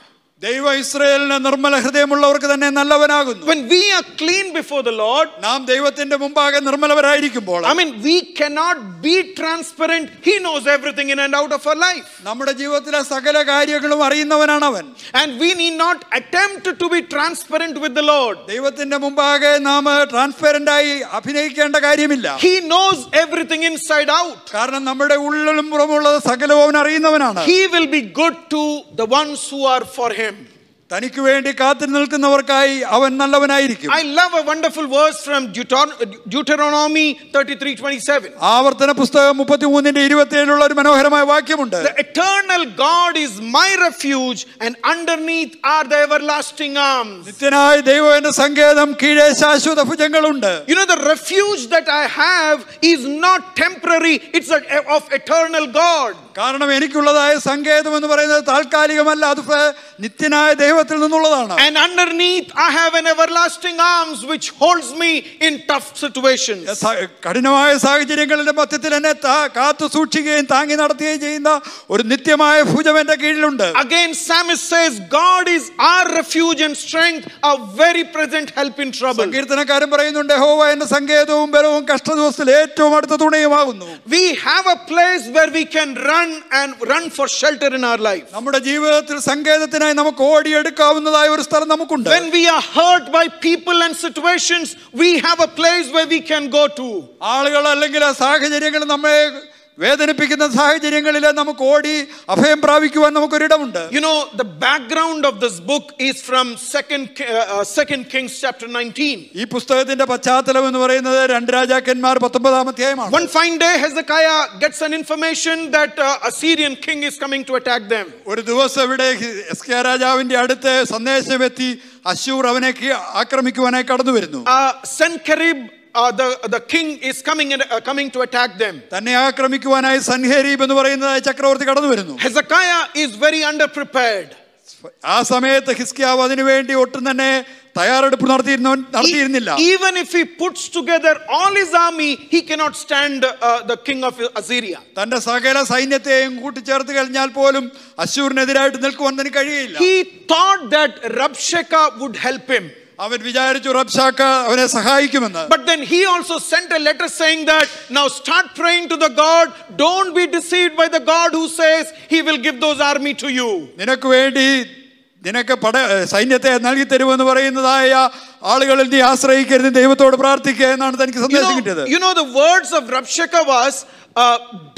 ദൈവ ഇസ്രായേലിന് നിർമ്മല ഹൃദയമുള്ളവർക്ക് തന്നെ നല്ലവനാകുന്നു. When we are clean before the Lord, നാം ദൈവത്തിന്റെ മുമ്പാകെ നിർമ്മലവരായിരിക്കുമ്പോൾ, I mean, we cannot be transparent. He knows everything in and out of our life. നമ്മുടെ ജീവിതത്തിലെ സകല കാര്യങ്ങളും അറിയുന്നവനാണ് അവൻ. And we need not attempt to be transparent with the Lord. ദൈവത്തിന്റെ മുമ്പാകെ നാം ട്രാൻസ്പെറന്റ് ആയി അഭിനയിക്കേണ്ട കാര്യമില്ല. He knows everything inside out. കാരണം നമ്മുടെ ഉള്ളിലും പുറമുള്ളത് സകലവും അവൻ അറിയുന്നവനാണ്. He will be good to the ones who are for him. തനിക്ക് വേണ്ടി കാത്തു നിൽക്കുന്നവർക്കായി അവൻ നല്ലവനായിരിക്കും. I love a wonderful verse from Deuteronomy 33:27. ആവർത്തന പുസ്തകം 33:27 ഒരു മനോഹരമായ വാക്യമുണ്ട്. The eternal God is my refuge, and underneath are the everlasting arms. നിത്യനായ ദൈവം എന്റെ സങ്കേതം, കീഴെ ശാശ്വത ഭുജങ്ങളുണ്ട്. You know, the refuge that I have is not temporary, it's of eternal God. കാരണം എനിക്കുള്ളതായ സങ്കേതം എന്ന് പറയുന്നത് താൽക്കാലികമല്ല, അത് നിത്യനായ ദൈവത്തിൽ നിന്നുള്ളതാണ്. And underneath I have an everlasting arms which holds me in tough situations. കഠിനമായ സാഹചര്യങ്ങളുടെ മധ്യത്തിൽ എന്നെ കാത്തു സൂക്ഷിക്കുകയും താങ്ങി നടത്തുകയും ചെയ്യുന്ന ഒരു നിത്യമായ ഭുജം എന്റെ കീഴിലുണ്ട്. Again psalmist says God is our refuge and strength, a very present help in trouble. സങ്കീർത്തനക്കാരൻ പറയുന്നുണ്ട്, യഹോവ എന്റെ സങ്കേതവും ബലവും കഷ്ടദിവസത്തിൽ ഏറ്റവും അടുത്ത തുണയുമാകുന്നു. We have a place where we can run for shelter in our life. നമ്മുടെ ജീവിതത്തിൽ സങ്കേതത്തിനായി നമുക്ക് ഓടിയെടുക്കാവുന്നതായ ഒരു സ്ഥലം നമുക്കുണ്ട്. When we are hurt by people and situations, we have a place where we can go to. ആളുകൾ അല്ലെങ്കിൽ സാഹചര്യങ്ങൾ നമ്മെ വേദനിപ്പിക്കുന്ന സാഹചര്യങ്ങളിൽ നമുക്ക് ഓടി അഭയം പ്രാപിക്കുവാൻ നമുക്കൊരിടമുണ്ട്. You know, the background of this book is from 2 Kings chapter 19. ഈ പുസ്തകത്തിന്റെ പശ്ചാത്തലം എന്ന് പറയുന്നത് 2 രാജാക്കന്മാർ 19-ാം അധ്യായമാണ്. One fine day Hezekiah gets an information that Assyrian king is coming to attack them. ഒരു ദിവസം ഇവിടെ ഹിസ്കിയാ രാജാവിന്റെ അടുത്ത് സന്ദേശം എത്തി, അശ്ശൂർ അവനെ ആക്രമിക്കുവാനായി കടന്നു വരുന്നു. Sennacherib the king is coming to attack them. തന്നെ ആക്രമിക്കുവാനായി സൻഹേരീബ് എന്ന് പറയുന്ന ചക്രവർത്തി കടന്നു വരുന്നു. Hezekiah is very underprepared. ആ സമയത്ത് ഹിസ്കിയാവ് അതിനുവേണ്ടി ഒട്ടും തന്നെ തയ്യാറെടുപ്പ് നടത്തിയിരുന്നില്ല. Even if he puts together all his army, he cannot stand the king of Assyria. തന്റെ സകല സൈന്യത്തെയും കൂട്ടിച്ചേർത്ത് കഴിഞ്ഞാൽ പോലും അശ്ശൂരിനെതിരായിട്ട് നിൽക്കുവാൻ തനിക്ക് കഴിയില്ല. He thought that Rabshakeh would help him. അവൻ വിചാരിച്ചു റബ്ശാക്കേ അവനെ സഹായിക്കുമെന്ന്. But then he also sent a letter saying that now start praying to the God, don't be deceived by the God who says he will give those army to you. നിനക്ക് വേണ്ടി നിനക്ക് സൈന്യത്തെ നൽകി തരുമെന്ന് പറയുന്നതായ ആളുകളിൽ നീ ആശ്രയിക്കരുത്, ദൈവത്തോട് പ്രാർത്ഥിക്കുക എന്നാണ് തനിക്ക് സന്ദേശം കിട്ടിയത്. You know, the words of Rabshakeh was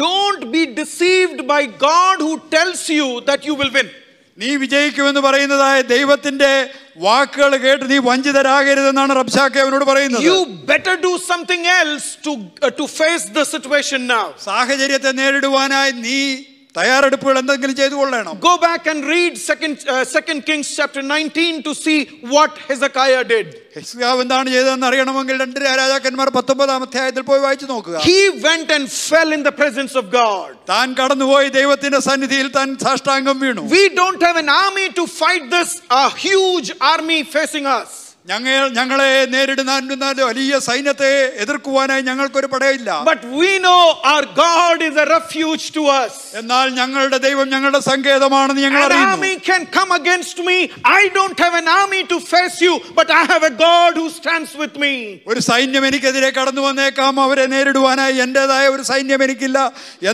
don't be deceived by God who tells you that you will win. നീ വിജയിക്കുമെന്ന് പറയുന്നതായ ദൈവത്തിന്റെ വാക്കുകൾ കേട്ട് നീ വഞ്ചിതരാകരുതെന്നാണ് റബ്ശാക്കേ അവനോട് പറയുന്നത്. You better do something else to face the situation now. സാഹചര്യത്തെ നേരിടുവാനായി നീ തയ്യാറെടുപ്പുകൾ എന്തെങ്കിലും ചെയ്തു കൊള്ളണം. Go back and read 2 Kings chapter 19 to see what Hezekiah did. ഹിസ്കിയാവ് എന്താണ് ചെയ്തതെന്ന് അറിയണമെങ്കിൽ 2 രാജാക്കന്മാർ 19-ാം അധ്യായത്തിൽ പോയി വായിച്ചു നോക്കുക. He went and fell in the presence of God. താൻ കടന്നുപോയി ദൈവത്തിന്റെ സന്നിധിയിൽ താൻ സാഷ്ടാംഗം വീണു. We don't have an army to fight this huge army facing us. ഞങ്ങളെ നേരിടുന്ന വലിയ സൈന്യത്തെ എതിർക്കുവാനായി ഞങ്ങൾക്കൊരു പടയില്ല. But we know our God is a refuge to us. എന്നാൽ ഞങ്ങളുടെ ദൈവം ഞങ്ങളുടെ സങ്കേതമാണെന്ന് ഞങ്ങൾ അറിയുന്നു. An army can come against me. I don't have an army to face you, but I have a God who stands with me. ഒരു സൈന്യം എനിക്കെതിരെ കടന്നു വന്നേക്കാം, അവരെ നേരിടുവാനായി എന്റേതായ ഒരു സൈന്യം എനിക്കില്ല,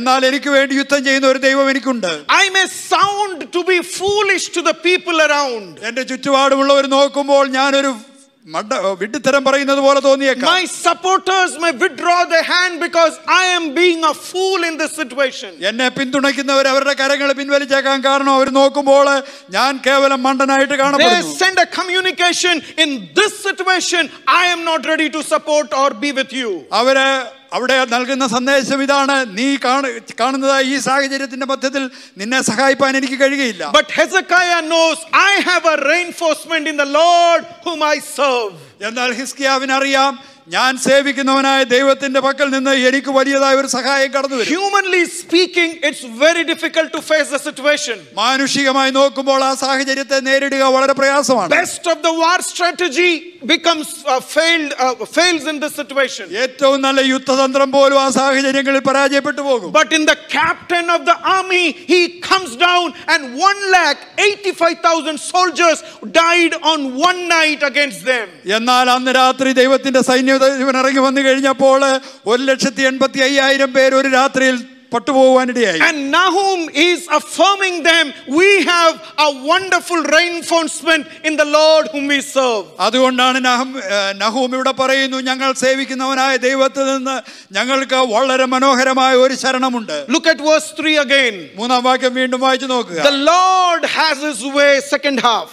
എന്നാൽ എനിക്ക് വേണ്ടി യുദ്ധം ചെയ്യുന്ന ഒരു ദൈവം എനിക്കുണ്ട്. I may sound to be foolish to the people around. എന്റെ ചുറ്റുപാടുമുള്ളവർ നോക്കുമ്പോൾ ഞാനൊരു വിഡ്ഢിത്തരം പറയുന്നത് പോലെ തോന്നിയേക്കാം. My supporters may withdraw their hand because I am being a fool in this situation. എന്നെ പിന്തുണയ്ക്കുന്നവർ അവരുടെ കരങ്ങൾ പിൻവലിച്ചേക്കാൻ കാരണം അവർ നോക്കുമ്പോൾ ഞാൻ കേവലം മണ്ടനായിട്ട് കാണപ്പെടുന്നു. They send a communication, in this situation I am not ready to support or be with you. അവര് അവിടെ നൽകുന്ന സന്ദേശം ഇതാണ്: നീ കാണുന്നതായ ഈ സാഹചര്യത്തിന്റെ മധ്യത്തിൽ നിന്നെ സഹായിപ്പാൻ എനിക്ക് കഴിയുകയില്ല. But Hezekiah knows, I have a reinforcement in the Lord whom I serve. എന്നാൽ ഹിസ്കിയാവിനറിയാം, ഞാൻ സേവിക്കുന്നവനായ ദൈവത്തിന്റെ പക്കൽ നിന്ന് എനിക്ക് വലിയതായ ഒരു സഹായം കടന്നു വരും. Humanly speaking, it's very difficult to face the situation. മാനുഷികമായി നോക്കുമ്പോൾ ആ സാഹചര്യത്തെ നേരിടുക വളരെ പ്രയാസമാണ്. Best of the war strategy becomes fails in this situation. ഏറ്റവും നല്ല യുദ്ധതന്ത്രം പോലും ആ സാഹചര്യങ്ങളിൽ പരാജയപ്പെട്ടു പോകും. But in the captain of the army, he comes down and 1,85,000 soldiers died on one night against them. എന്നാൽ അന്ന് രാത്രി ദൈവത്തിന്റെ സൈന്യം ഇവൻ ഇറങ്ങി വന്നു കഴിഞ്ഞപ്പോൾ 1,85,000 പേര് ഒരു രാത്രിയിൽ പട്ടുപോകാനിടയായി. And Nahum is affirming them, we have a wonderful reinforcement in the Lord whom we serve. അതുകൊണ്ടാണ് നഹൂം ഇവിടെ പറയുന്നു, ഞങ്ങൾ സേവിക്കുന്നവനായ ദൈവത്തിൽ നിന്ന് ഞങ്ങൾക്ക് വളരെ മനോഹരമായ ഒരു ശരണമുണ്ട്. Look at verse 3 again. 3-ാം വാക്യം വീണ്ടും വായിച്ചു നോക്കുക. The Lord has his way, second half.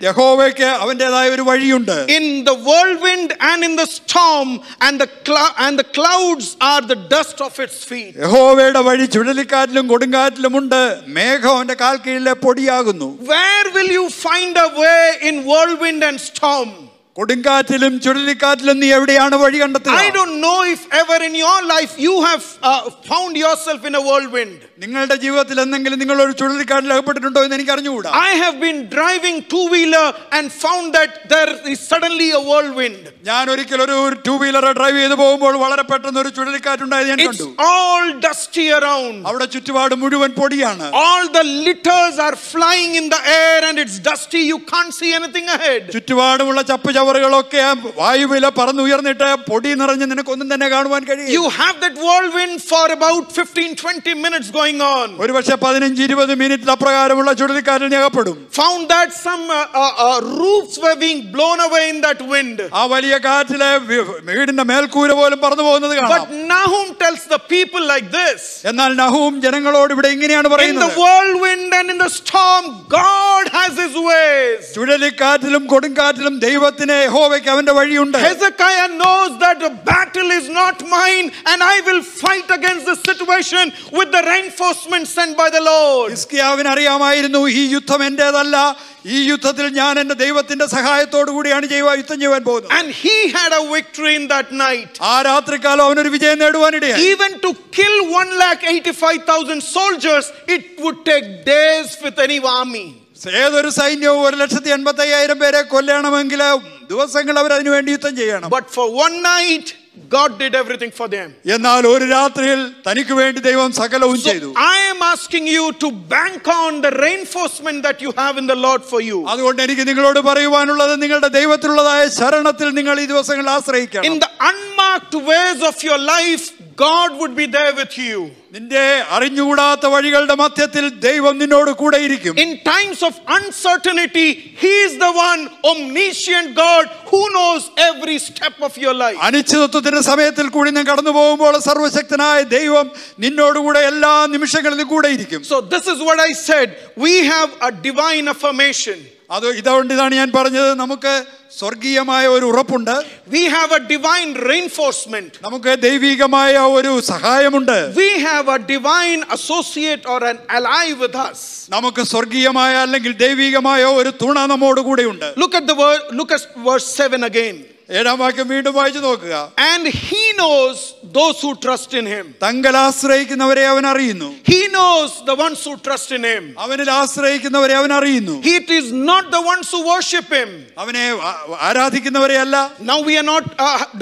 യഹോവയ്ക്ക് അവന്റേതായ ഒരു വഴിയുണ്ട്. In the whirlwind and in the storm, and the clouds are the dust of its feet. യഹോവയുടെ വഴി ചുഴലിക്കാറ്റിലും കൊടുങ്കാറ്റിലുമുണ്ട്, മേഘം അവന്റെ കാൽ കീഴിലെ പൊടിയാകുന്നു. Where will you find a way in whirlwind and storm? കൊടുങ്കാറ്റിലും ചുഴലിക്കാറ്റിലും നീ എവിടെയാണ് വഴി കണ്ടെത്തുക? I don't know if ever in your life you have found yourself in a whirlwind. നിങ്ങളുടെ ജീവിതത്തിൽ എന്തെങ്കിലും നിങ്ങൾ ഒരു ചുഴലിക്കാറ്റിൽ അകപ്പെട്ടിട്ടുണ്ടോ എന്ന് എനിക്ക് അറിഞ്ഞുകൂടാ. I have been driving two-wheeler and found that there is suddenly a whirlwind. ഞാൻ ഒരിക്കൽ ഒരു ടൂ വീലർ ഡ്രൈവ് ചെയ്തു പോകുമ്പോൾ വളരെ പെട്ടെന്ന് ഒരു ചുഴലിക്കാറ്റ് ഉണ്ടായത് ഞാൻ കണ്ടു. It's all dusty around. അവിടെ ചുറ്റുപാട് മുഴുവൻ പൊടിയാണ്. All the litters are flying in the air and it's dusty, you can't see anything ahead. ചുറ്റുപാടുമുള്ള ചപ്പുചവറുകളൊക്കെ വായുവിൽ പറന്നുയർന്നിട്ട് പൊടി നിറഞ്ഞ് നിനക്കൊന്നും തന്നെ കാണുവാൻ കഴിയില്ല. You have that whirlwind for about 15-20 minutes going on. ഒരുപക്ഷെ 15-20 മിനിറ്റ് അപ്രകാരമുള്ള ചുഴലിക്കാറ്റിൽ അകപ്പെടും. Found that some roofs were being blown away in that wind. ആ വലിയ കാറ്റിലെ വീടിന്റെ മേൽക്കൂര പോലും പറന്നു പോകുന്നത് കാണാം. But Nahum tells the people like this. എന്നാൽ നഹൂം ജനങ്ങളോട് ഇവിടെ ഇങ്ങനെയാണ് പറയുന്നത്: In the whirlwind and in the storm, God has his ways. ചുഴലിക്കാറ്റിലും കൊടുങ്കാറ്റിലും ദൈവത്തിന് യഹോവയ്ക്ക് അവന്റെ വഴിയുണ്ട്. Hezekiah knows that the battle is not mine and I will fight against this situation with the reinforcement sent by the Lord. ഹിസ്കിയാവിന് അറിയാമായിരുന്നു, ഈ യുദ്ധം എന്റേതല്ല, ഈ യുദ്ധത്തിൽ ഞാൻ എന്റെ ദൈവത്തിന്റെ സഹായത്തോടു കൂടിയാണ് യുദ്ധം ചെയ്യുവാൻ പോകുന്നത്. And he had a victory in that night. ആ രാത്രികാലം അവനൊരു വിജയം നേടുവാനിടയായി. Even to kill 1,85,000 soldiers, it would take days with any army. ഏതൊരു സൈന്യവും 1,85,000 പേരെ കൊല്ലണമെങ്കിൽ ദിവസങ്ങൾ അവർ അതിനു വേണ്ടി യുദ്ധം ചെയ്യണം. But for one night God did everything for them. എന്നാൽ ഒരു രാത്രിയിൽ തനിക്ക് വേണ്ടി ദൈവം സകലവും ചെയ്തു. I am asking you to bank on the reinforcement that you have in the Lord for you. അതുകൊണ്ട് എനിക്ക് നിങ്ങളോട് പറയുവാനുള്ളത്, നിങ്ങളുടെ ദൈവത്തിലുള്ളതായ ശരണത്തിൽ നിങ്ങൾ ഈ ദിവസങ്ങളിൽ ആശ്രയിക്കണം. In the unmarked ways of your life, God would be there with you. നിന്റെ അറിഞ്ഞുകൂടാത്ത വഴികളുടെ മധ്യത്തിൽ ദൈവം നിന്നോട് കൂടെ ഇരിക്കും. In times of uncertainty, he is the one omniscient God who knows every step of your life. അനിശ്ചിതത്വത്തിന്റെ സമയത്തിൽ കൂടി നീ കടന്നു പോകുമ്പോൾ സർവശക്തനായ ദൈവം നിന്നോട് കൂടെ എല്ലാ നിമിഷങ്ങളിലും കൂടെ ഇരിക്കും. So this is what I said, we have a divine affirmation. ഇതാണ് ഞാൻ പറഞ്ഞത്, നമുക്ക് സ്വർഗീയമായ ഒരു ഉറപ്പുണ്ട്. We have a divine reinforcement. നമുക്ക് ദൈവികമായ ഒരു സഹായമുണ്ട്. We have a divine associate or an ally with us. നമുക്ക് സ്വർഗീയമായ അല്ലെങ്കിൽ ദൈവികമായ ഒരു തുണ നമ്മോട് കൂടെയുണ്ട്. Look at verse 7 again. 7-ാം വാക്യം വീണ്ടും വായിച്ചു നോക്കുക. And he knows those who trust in him. Thangal ആശ്രയിക്കുന്നവരെ അവൻ അറിയുന്നു. He knows the ones who trust in him. അവനിൽ ആശ്രയിക്കുന്നവരെ അവൻ അറിയുന്നു. It is not the ones who worship him. അവനെ ആരാധിക്കുന്നവരെ അല്ല. Now we are not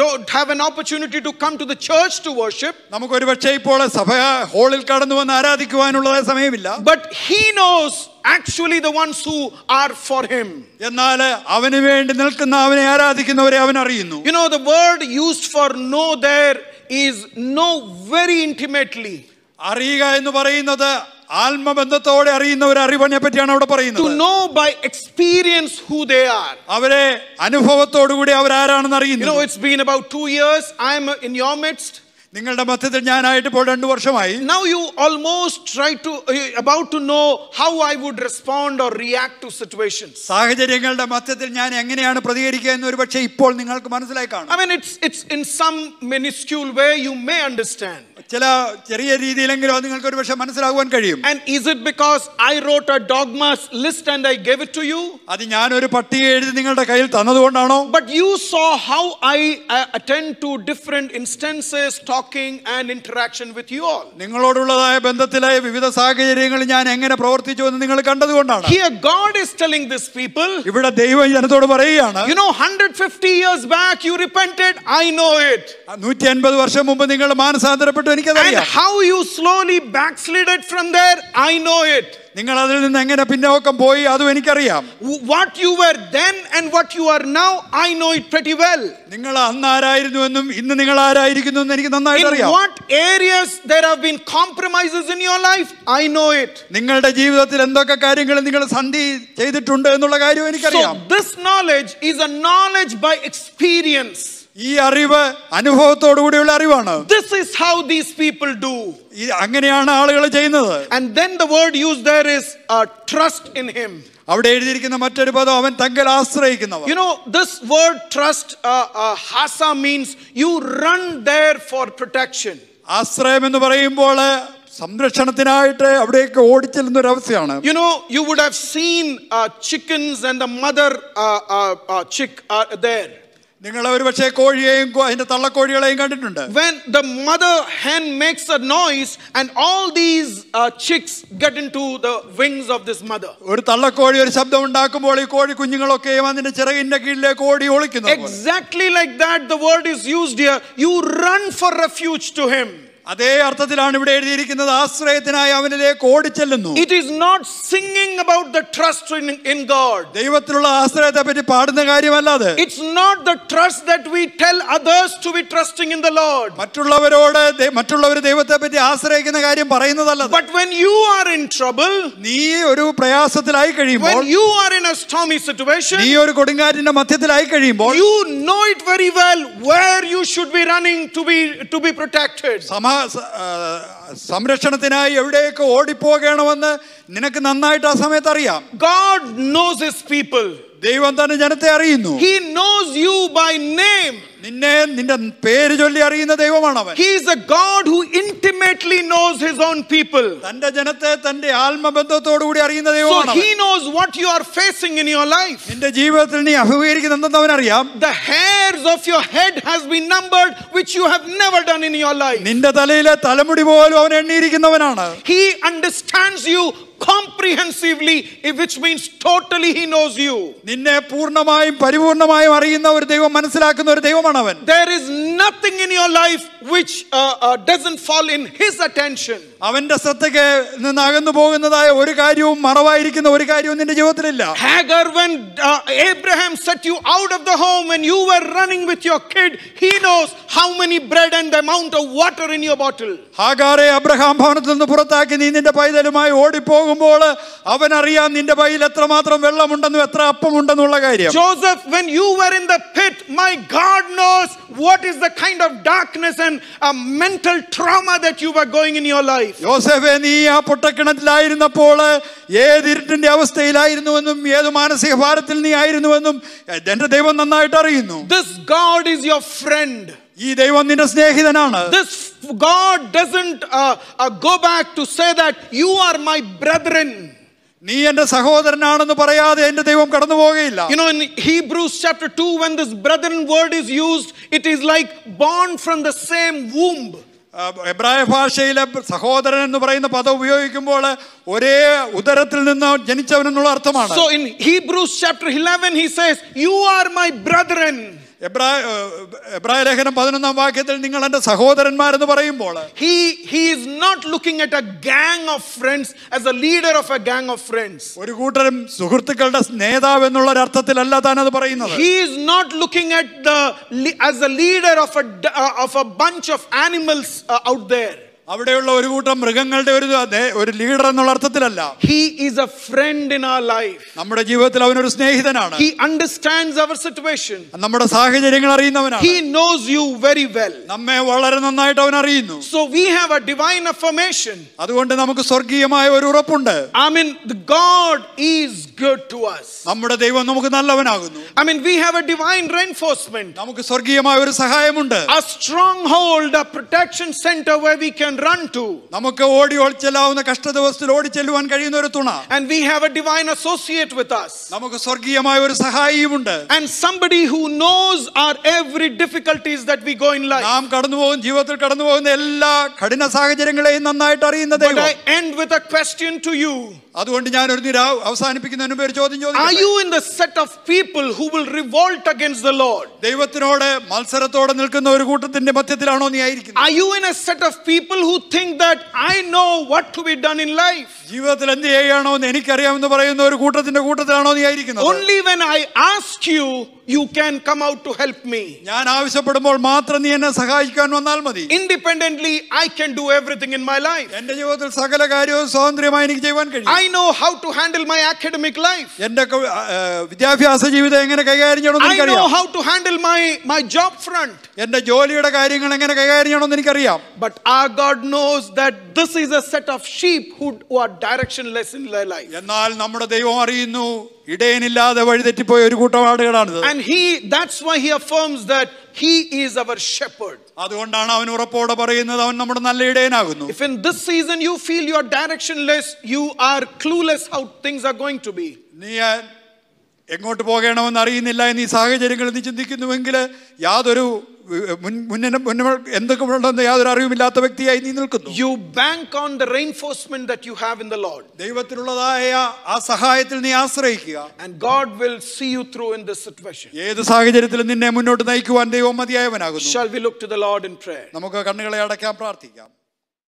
don't have an opportunity to come to the church to worship. നമുക്ക് ഒരുപക്ഷേ ഇപ്പോൾ സഭ ഹാളിൽ കടന്നു വന്ന് ആരാധിക്കുവാനുള്ള സമയമില്ല. But he knows actually the ones who are for him. എന്നാൽ അവന് വേണ്ടി നിൽക്കുന്ന അവനെ ആരാധിക്കുന്നവരെ അവൻ അറിയുന്നു. You know, the word used for know there is know very intimately. അറിയുക എന്ന് പറയുന്നത് ആത്മബന്ധത്തോടെ അറിയുന്ന ഒരു അറിവിനെ പറ്റിയാണ് അവിടെ പറയുന്നത്. To know by experience who they are. അവരെ അനുഭവത്തോടു കൂടി അവരാരാണെന്ന് അറിയുന്നു. You know, it's been about 2 years I am in your midst. നിങ്ങളുടെ മധ്യത്തിൽ ഞാനായിട്ട് ഇപ്പോൾ 2 വർഷമായി. Now you almost about to know how I would respond or react to situations. സാഹചര്യങ്ങളുടെ മധ്യത്തിൽ ഞാൻ എങ്ങനെയാണ് പ്രതികരിക്കുക എന്ന് ഒരുപക്ഷേ ഇപ്പോൾ നിങ്ങൾക്ക് മനസ്സിലായി കാണും. I mean, it's in some minuscule way you may understand. ചില ചെറിയ രീതിയിലെങ്കിലും നിങ്ങൾക്ക് ഒരുപക്ഷേ മനസ്സിലാകുവാൻ കഴിയും. And is it because I wrote a dogmas list and I gave it to you? അത് ഞാനൊരു പട്ടിക എഴുതി നിങ്ങളുടെ കയ്യിൽ തന്നതുകൊണ്ടാണോ? But you saw how I attend to different instances, talking and interaction with you all. നിങ്ങളോടുള്ളതായ ബന്ധത്തിലെ വിവിധ സാഹചര്യങ്ങളിൽ ഞാൻ എങ്ങനെ പ്രവർത്തിച്ചു എന്ന് നിങ്ങൾ കണ്ടതുകൊണ്ടാണ്. Here God is telling this people, ഇവിടെ ദൈവം ജനത്തോട് പറയുകയാണ്, you know, 150 years back you repented, I know it. 150 വർഷം മുമ്പ് നിങ്ങൾ മാനസാന്തരപ്പെട്ടു, and how you slowly backslided from there, I know it. നിങ്ങൾ അതിൽ നിന്ന് എങ്ങനെ പിന്നോക്കം പോയി അതും എനിക്കറിയാം. What you were then and what you are now, I know it pretty well. നിങ്ങൾ അന്ന് ആരായിരുന്നുവെന്നും ഇന്ന് നിങ്ങൾ ആരായിരിക്കുന്നു എന്ന് എനിക്ക് നന്നായിട്ട് അറിയാം. In what areas there have been compromises in your life, I know it. നിങ്ങളുടെ ജീവിതത്തിൽ എന്തൊക്കെ കാര്യങ്ങൾ നിങ്ങൾ സന്ധി ചെയ്തിട്ടുണ്ട് എന്നുള്ള കാര്യം എനിക്കറിയാം. So this knowledge is a knowledge by experience. ഈ അറിവ് അനുഭവത്തോടു കൂടിയുള്ള അറിവാണ്. This is how these people do. അങ്ങനെയാണ് ആളുകൾ ചെയ്യുന്നത്. And then the word used there is trust in him. അവിടെ എഴുതിയിരിക്കുന്ന മറ്റൊരു പദം അവൻ Thangal ആശ്രയിക്കുന്നവർ. You know, this word trust, hasa, means you run there for protection. ആശ്രയം എന്ന് പറയുമ്പോൾ സംരക്ഷണത്തിനായിട്ട് അവിടേക്ക് ഓടിച്ചെല്ലുന്ന ഒരു അവസ്ഥയാണ്. You know, you would have seen chickens and the mother chick there. നിങ്ങൾ ഒരുപക്ഷേ കോഴിയെയും അതിന്റെ തള്ളക്കോഴികളെയും കണ്ടിട്ടുണ്ട്. When the mother hen makes a noise and all these chicks get into the wings of this mother. ഒരു തള്ളക്കോഴി ഒരു ശബ്ദം ഉണ്ടാക്കുമ്പോൾ ഈ കോഴി കുഞ്ഞുങ്ങളൊക്കെയും അതിന്റെ ചിറകിന്റെ കീഴിലേക്ക് ഓടി ഒളിക്കുന്നു. Exactly like that the word is used here. You run for refuge to him. അതേ അർത്ഥത്തിലാണ് ഇവിടെ എഴുതിയിരിക്കുന്നത്, ആശ്രയത്തിനായി അവനിലേക്ക് ഓടിച്ചെല്ലുന്നു. It is not singing about the trust in God. ദൈവത്തിലുള്ള ആശ്രയത്തെ പറ്റി പാടുന്ന കാര്യമല്ലാതെ. It's not the trust that we tell others to be trusting in the Lord. മറ്റുള്ളവർ ദൈവത്തെ പറ്റി ആശ്രയിക്കുന്ന കാര്യം പറയുന്നതല്ല. But when you are in trouble, നീ ഒരു പ്രയാസത്തിലായി കഴിയുമ്പോൾ, when you are in a stormy situation, നീ ഒരു കൊടുങ്കാറ്റിന്റെ മധ്യത്തിലായി കഴിയുമ്പോൾ, you know it very well where you should be running to be protected. സംരക്ഷണത്തിനായി എവിടേക്ക് ഓടിപ്പോകണമെന്ന് നിനക്ക് നന്നായിട്ട് ആ സമയത്ത് അറിയാം. God knows his people. ദൈവം തന്നെ ജനത്തെ അറിയുന്നു. He knows you by name. നിന്നെ നിന്റെ പേര് ചൊല്ലി അറിയുന്ന ദൈവമാണ് അവൻ. He is a God who intimately knows his own people. തന്റെ ജനത്തെ തന്റെ ആത്മബന്ധത്തോടു കൂടി അറിയുന്ന ദൈവമാണ് അവൻ. So he knows what you are facing in your life. നിന്റെ ജീവിതത്തിൽ നീ അഭിമുഖീകരിക്കുന്ന എന്തെന്ന് അവൻ അറിയാം. The hairs of your head has been numbered, which you have never done in your life. നിന്റെ തലയിലെ തലമുടി പോലും അവൻ എണ്ണിയിരിക്കുന്നവനാണ്. He understands you comprehensively, which means totally he knows you. നിന്നെ പൂർണ്ണമായും പരിപൂർണമായും അറിയുന്ന ഒരു ദൈവം, മനസ്സിലാക്കുന്ന ഒരു ദൈവമാണ് അവൻ. There is nothing in your life which doesn't fall in his attention. അവന്റെ ശ്രദ്ധയ്ക്ക് നിന്ന് അകന്നു പോകുന്നതായ ഒരു കാര്യവും മറവായിരിക്കുന്ന ഒരു കാര്യവും നിന്റെ ജീവിതത്തിലില്ല. Hagar, when Abraham set you out of the home and you were running with your kid, he knows how many bread and the amount of water in your bottle. ഹാഗാറെ അബ്രഹാം ഭവനത്തിൽ നിന്ന് പുറത്താക്കി നീ നിന്റെ പൈതലുമായി ഓടിപ്പോകുമ്പോൾ അവൻ അറിയാം നിന്റെ പൈയിൽ എത്രമാത്രം വെള്ളമുണ്ടെന്നും എത്ര അപ്പമുണ്ടെന്നുള്ള കാര്യം. Joseph, when you were in the pit, my God knows what is the kind of darkness and mental trauma that you were going in your life. യോസേഫേ, നീ ആ പൊട്ടക്കിണറ്റിലായിരുന്നപ്പോൾ ഏത് ഇരുട്ടിന്റെ അവസ്ഥയിലായിരുന്നുവെന്നും ഏത് മാനസിക ഭാരത്തിൽ നീ ആയിരുന്നുവെന്നും എന്റെ ദൈവം നന്നായിട്ട് അറിയുന്നു. This God is your friend. ഈ ദൈവം നിന്റെ സ്നേഹിതനാണ്. This God doesn't go back to say that you are my brethren. നീ എന്റെ സഹോദരനാണെന്ന് പറയാതെ എന്റെ ദൈവം കടന്നു പോകുകയില്ല. You know, in Hebrews chapter 2, when this brethren word is used, it is like born from the same womb. എബ്രായ ഭാഷയിലെ സഹോദരൻ എന്ന് പറയുന്ന പദം ഉപയോഗിക്കുമ്പോൾ ഒരേ ഉദരത്തിൽ നിന്ന് ജനിച്ചവനെന്നുള്ള അർത്ഥമാണ്. So in Hebrews chapter 11 he says, you are my brethren. എബ്രായ ലേഖനം 11-ാം വാക്യത്തിൽ നിങ്ങൾ എന്റെ സഹോദരന്മാരെന്ന് പറയുമ്പോൾ he is not looking at a gang of friends as a leader of a gang of friends. ഒരു കൂട്ടരും സുഹൃത്തുക്കളുടെ നേതാവ് എന്നുള്ള അർത്ഥത്തിലല്ല താൻ അത് പറയുന്നത്. He is not looking at as a leader of a bunch of animals out there. അവിടെയുള്ള ഒരു കൂട്ടം മൃഗങ്ങളുടെ ഒരു ലീഡർ എന്നുള്ള അർത്ഥത്തിലല്ല. He is a friend in our life. നമ്മുടെ ജീവിതത്തിൽ അവനൊരു സ്നേഹിതനാണ്. He understands our situation. നമ്മുടെ സാഹചര്യങ്ങൾ അറിയുന്നവനാണ്. He knows you very well. നമ്മെ വളരെ നന്നായിട്ട് അവൻ അറിയുന്നു. So we have a divine affirmation. അതുകൊണ്ട് നമുക്ക് സ്വർഗീയമായ ഒരു ഉറപ്പുണ്ട്. I mean, the God is good to us. നമ്മുടെ ദൈവം നമുക്ക് നല്ലവനാകുന്നു. I mean, we have a divine reinforcement. നമുക്ക് സ്വർഗീയമായ ഒരു സഹായമുണ്ട്. A stronghold, a protection center where we can run to. നമുക്ക് ഓടി ഒളിച്ചെല്ലാവുന്ന കഷ്ടദിവസത്തിൽ ഓടി ചെല്ലുവാൻ കഴിയുന്ന ഒരു തുണ. And we have a divine associate with us. നമുക്ക് സ്വർഗീയമായ ഒരു സഹായിയുമുണ്ട്. And somebody who knows our every difficulties that we go in life. നാം ജീവിതത്തിൽ കടന്നുപോകുന്ന എല്ലാ കഠിന സാഹചര്യങ്ങളെയും നന്നായിട്ട് അറിയുന്ന ദൈവം. But I end with a question to you. അതുകൊണ്ട് ഞാൻ ഒരു നിര അവസാനിപ്പിക്കുന്നതിന് മുമ്പ് ഒരു ചോദ്യം ചോദിക്കട്ടെ. Are you in the set of people who will revolt against the Lord? ദൈവത്തിനോട് മത്സരത്തോടെ നിൽക്കുന്ന ഒരു കൂട്ടത്തിന്റെ മധ്യത്തിലാണോ നീ ആയിരിക്കുന്നത്? Are you in a set of people who think that I know what to be done in life? ജീവിതത്തിൽ എന്ത് ചെയ്യണോ എന്ന് എനിക്കറിയാമെന്ന് പറയുന്ന ഒരു കൂട്ടത്തിലാണോ നീ ആയിരിക്കുന്നത്? Only when I ask you, you can come out to help me. ഞാൻ ആവശ്യപ്പെടുമ്പോൾ മാത്രം നീ എന്നെ സഹായിക്കാൻ വന്നാൽ മതി. Independently, I can do everything in my life. എന്റെ ജീവിതത്തിൽ സകല കാര്യവും സ്വതന്ത്രമായി എനിക്ക് ചെയ്യാൻ കഴിയും. I know how to handle my academic life. എന്റെ വിദ്യാഭ്യാസ ജീവിതം എങ്ങനെ കൈകാര്യം ചെയ്യണമെന്ന് എനിക്കറിയാം. I know how to handle my job front. എന്റെ ജോലിയുടെ കാര്യങ്ങൾ എങ്ങനെ കൈകാര്യം ചെയ്യണമെന്ന് എനിക്കറിയാം. But our God knows that this is a set of sheep who are directionless in their life. എന്നാൽ നമ്മുടെ ദൈവം അറിയുന്നു ഇടയനില്ലാതെ വഴിതെറ്റിപ്പോയ ഒരു കൂട്ടം ആടുകളാണിത്. And that's why he affirms that he is our shepherd. അതുകൊണ്ടാണ് അവൻ ഉറപ്പോടെ പറയുന്നത് അവൻ നമ്മുടെ നല്ല ഇടയനാകുന്നു. If in this season you feel you are directionless, you are clueless how things are going to be. നീ എങ്ങോട്ട് പോകണമെന്ന് അറിയുന്നില്ല എന്നീ സാഹചര്യങ്ങളിൽ നീ ചിന്തിക്കുന്നുവെങ്കിൽ യാതൊരു എന്തൊക്കെ ഉണ്ടെന്ന് യാതൊരു അറിവുമില്ലാത്ത വ്യക്തിയായി നീ നിൽക്കുന്നു. You bank on the reinforcement that you have in the Lord. ദൈവത്തിലുള്ളതായ ആ സഹായത്തിൽ നീ ആശ്രയിക്കുക. And God will see you through in this situation. ഏത് സാഹചര്യത്തിലും നിന്നെ മുന്നോട്ട് നയിക്കുവാൻ ദൈവം മതിയായവനാകുന്നു. Shall we look to the Lord in prayer? നമുക്ക് കണ്ണുകളെ അടയ്ക്കാൻ പ്രാർത്ഥിക്കാം.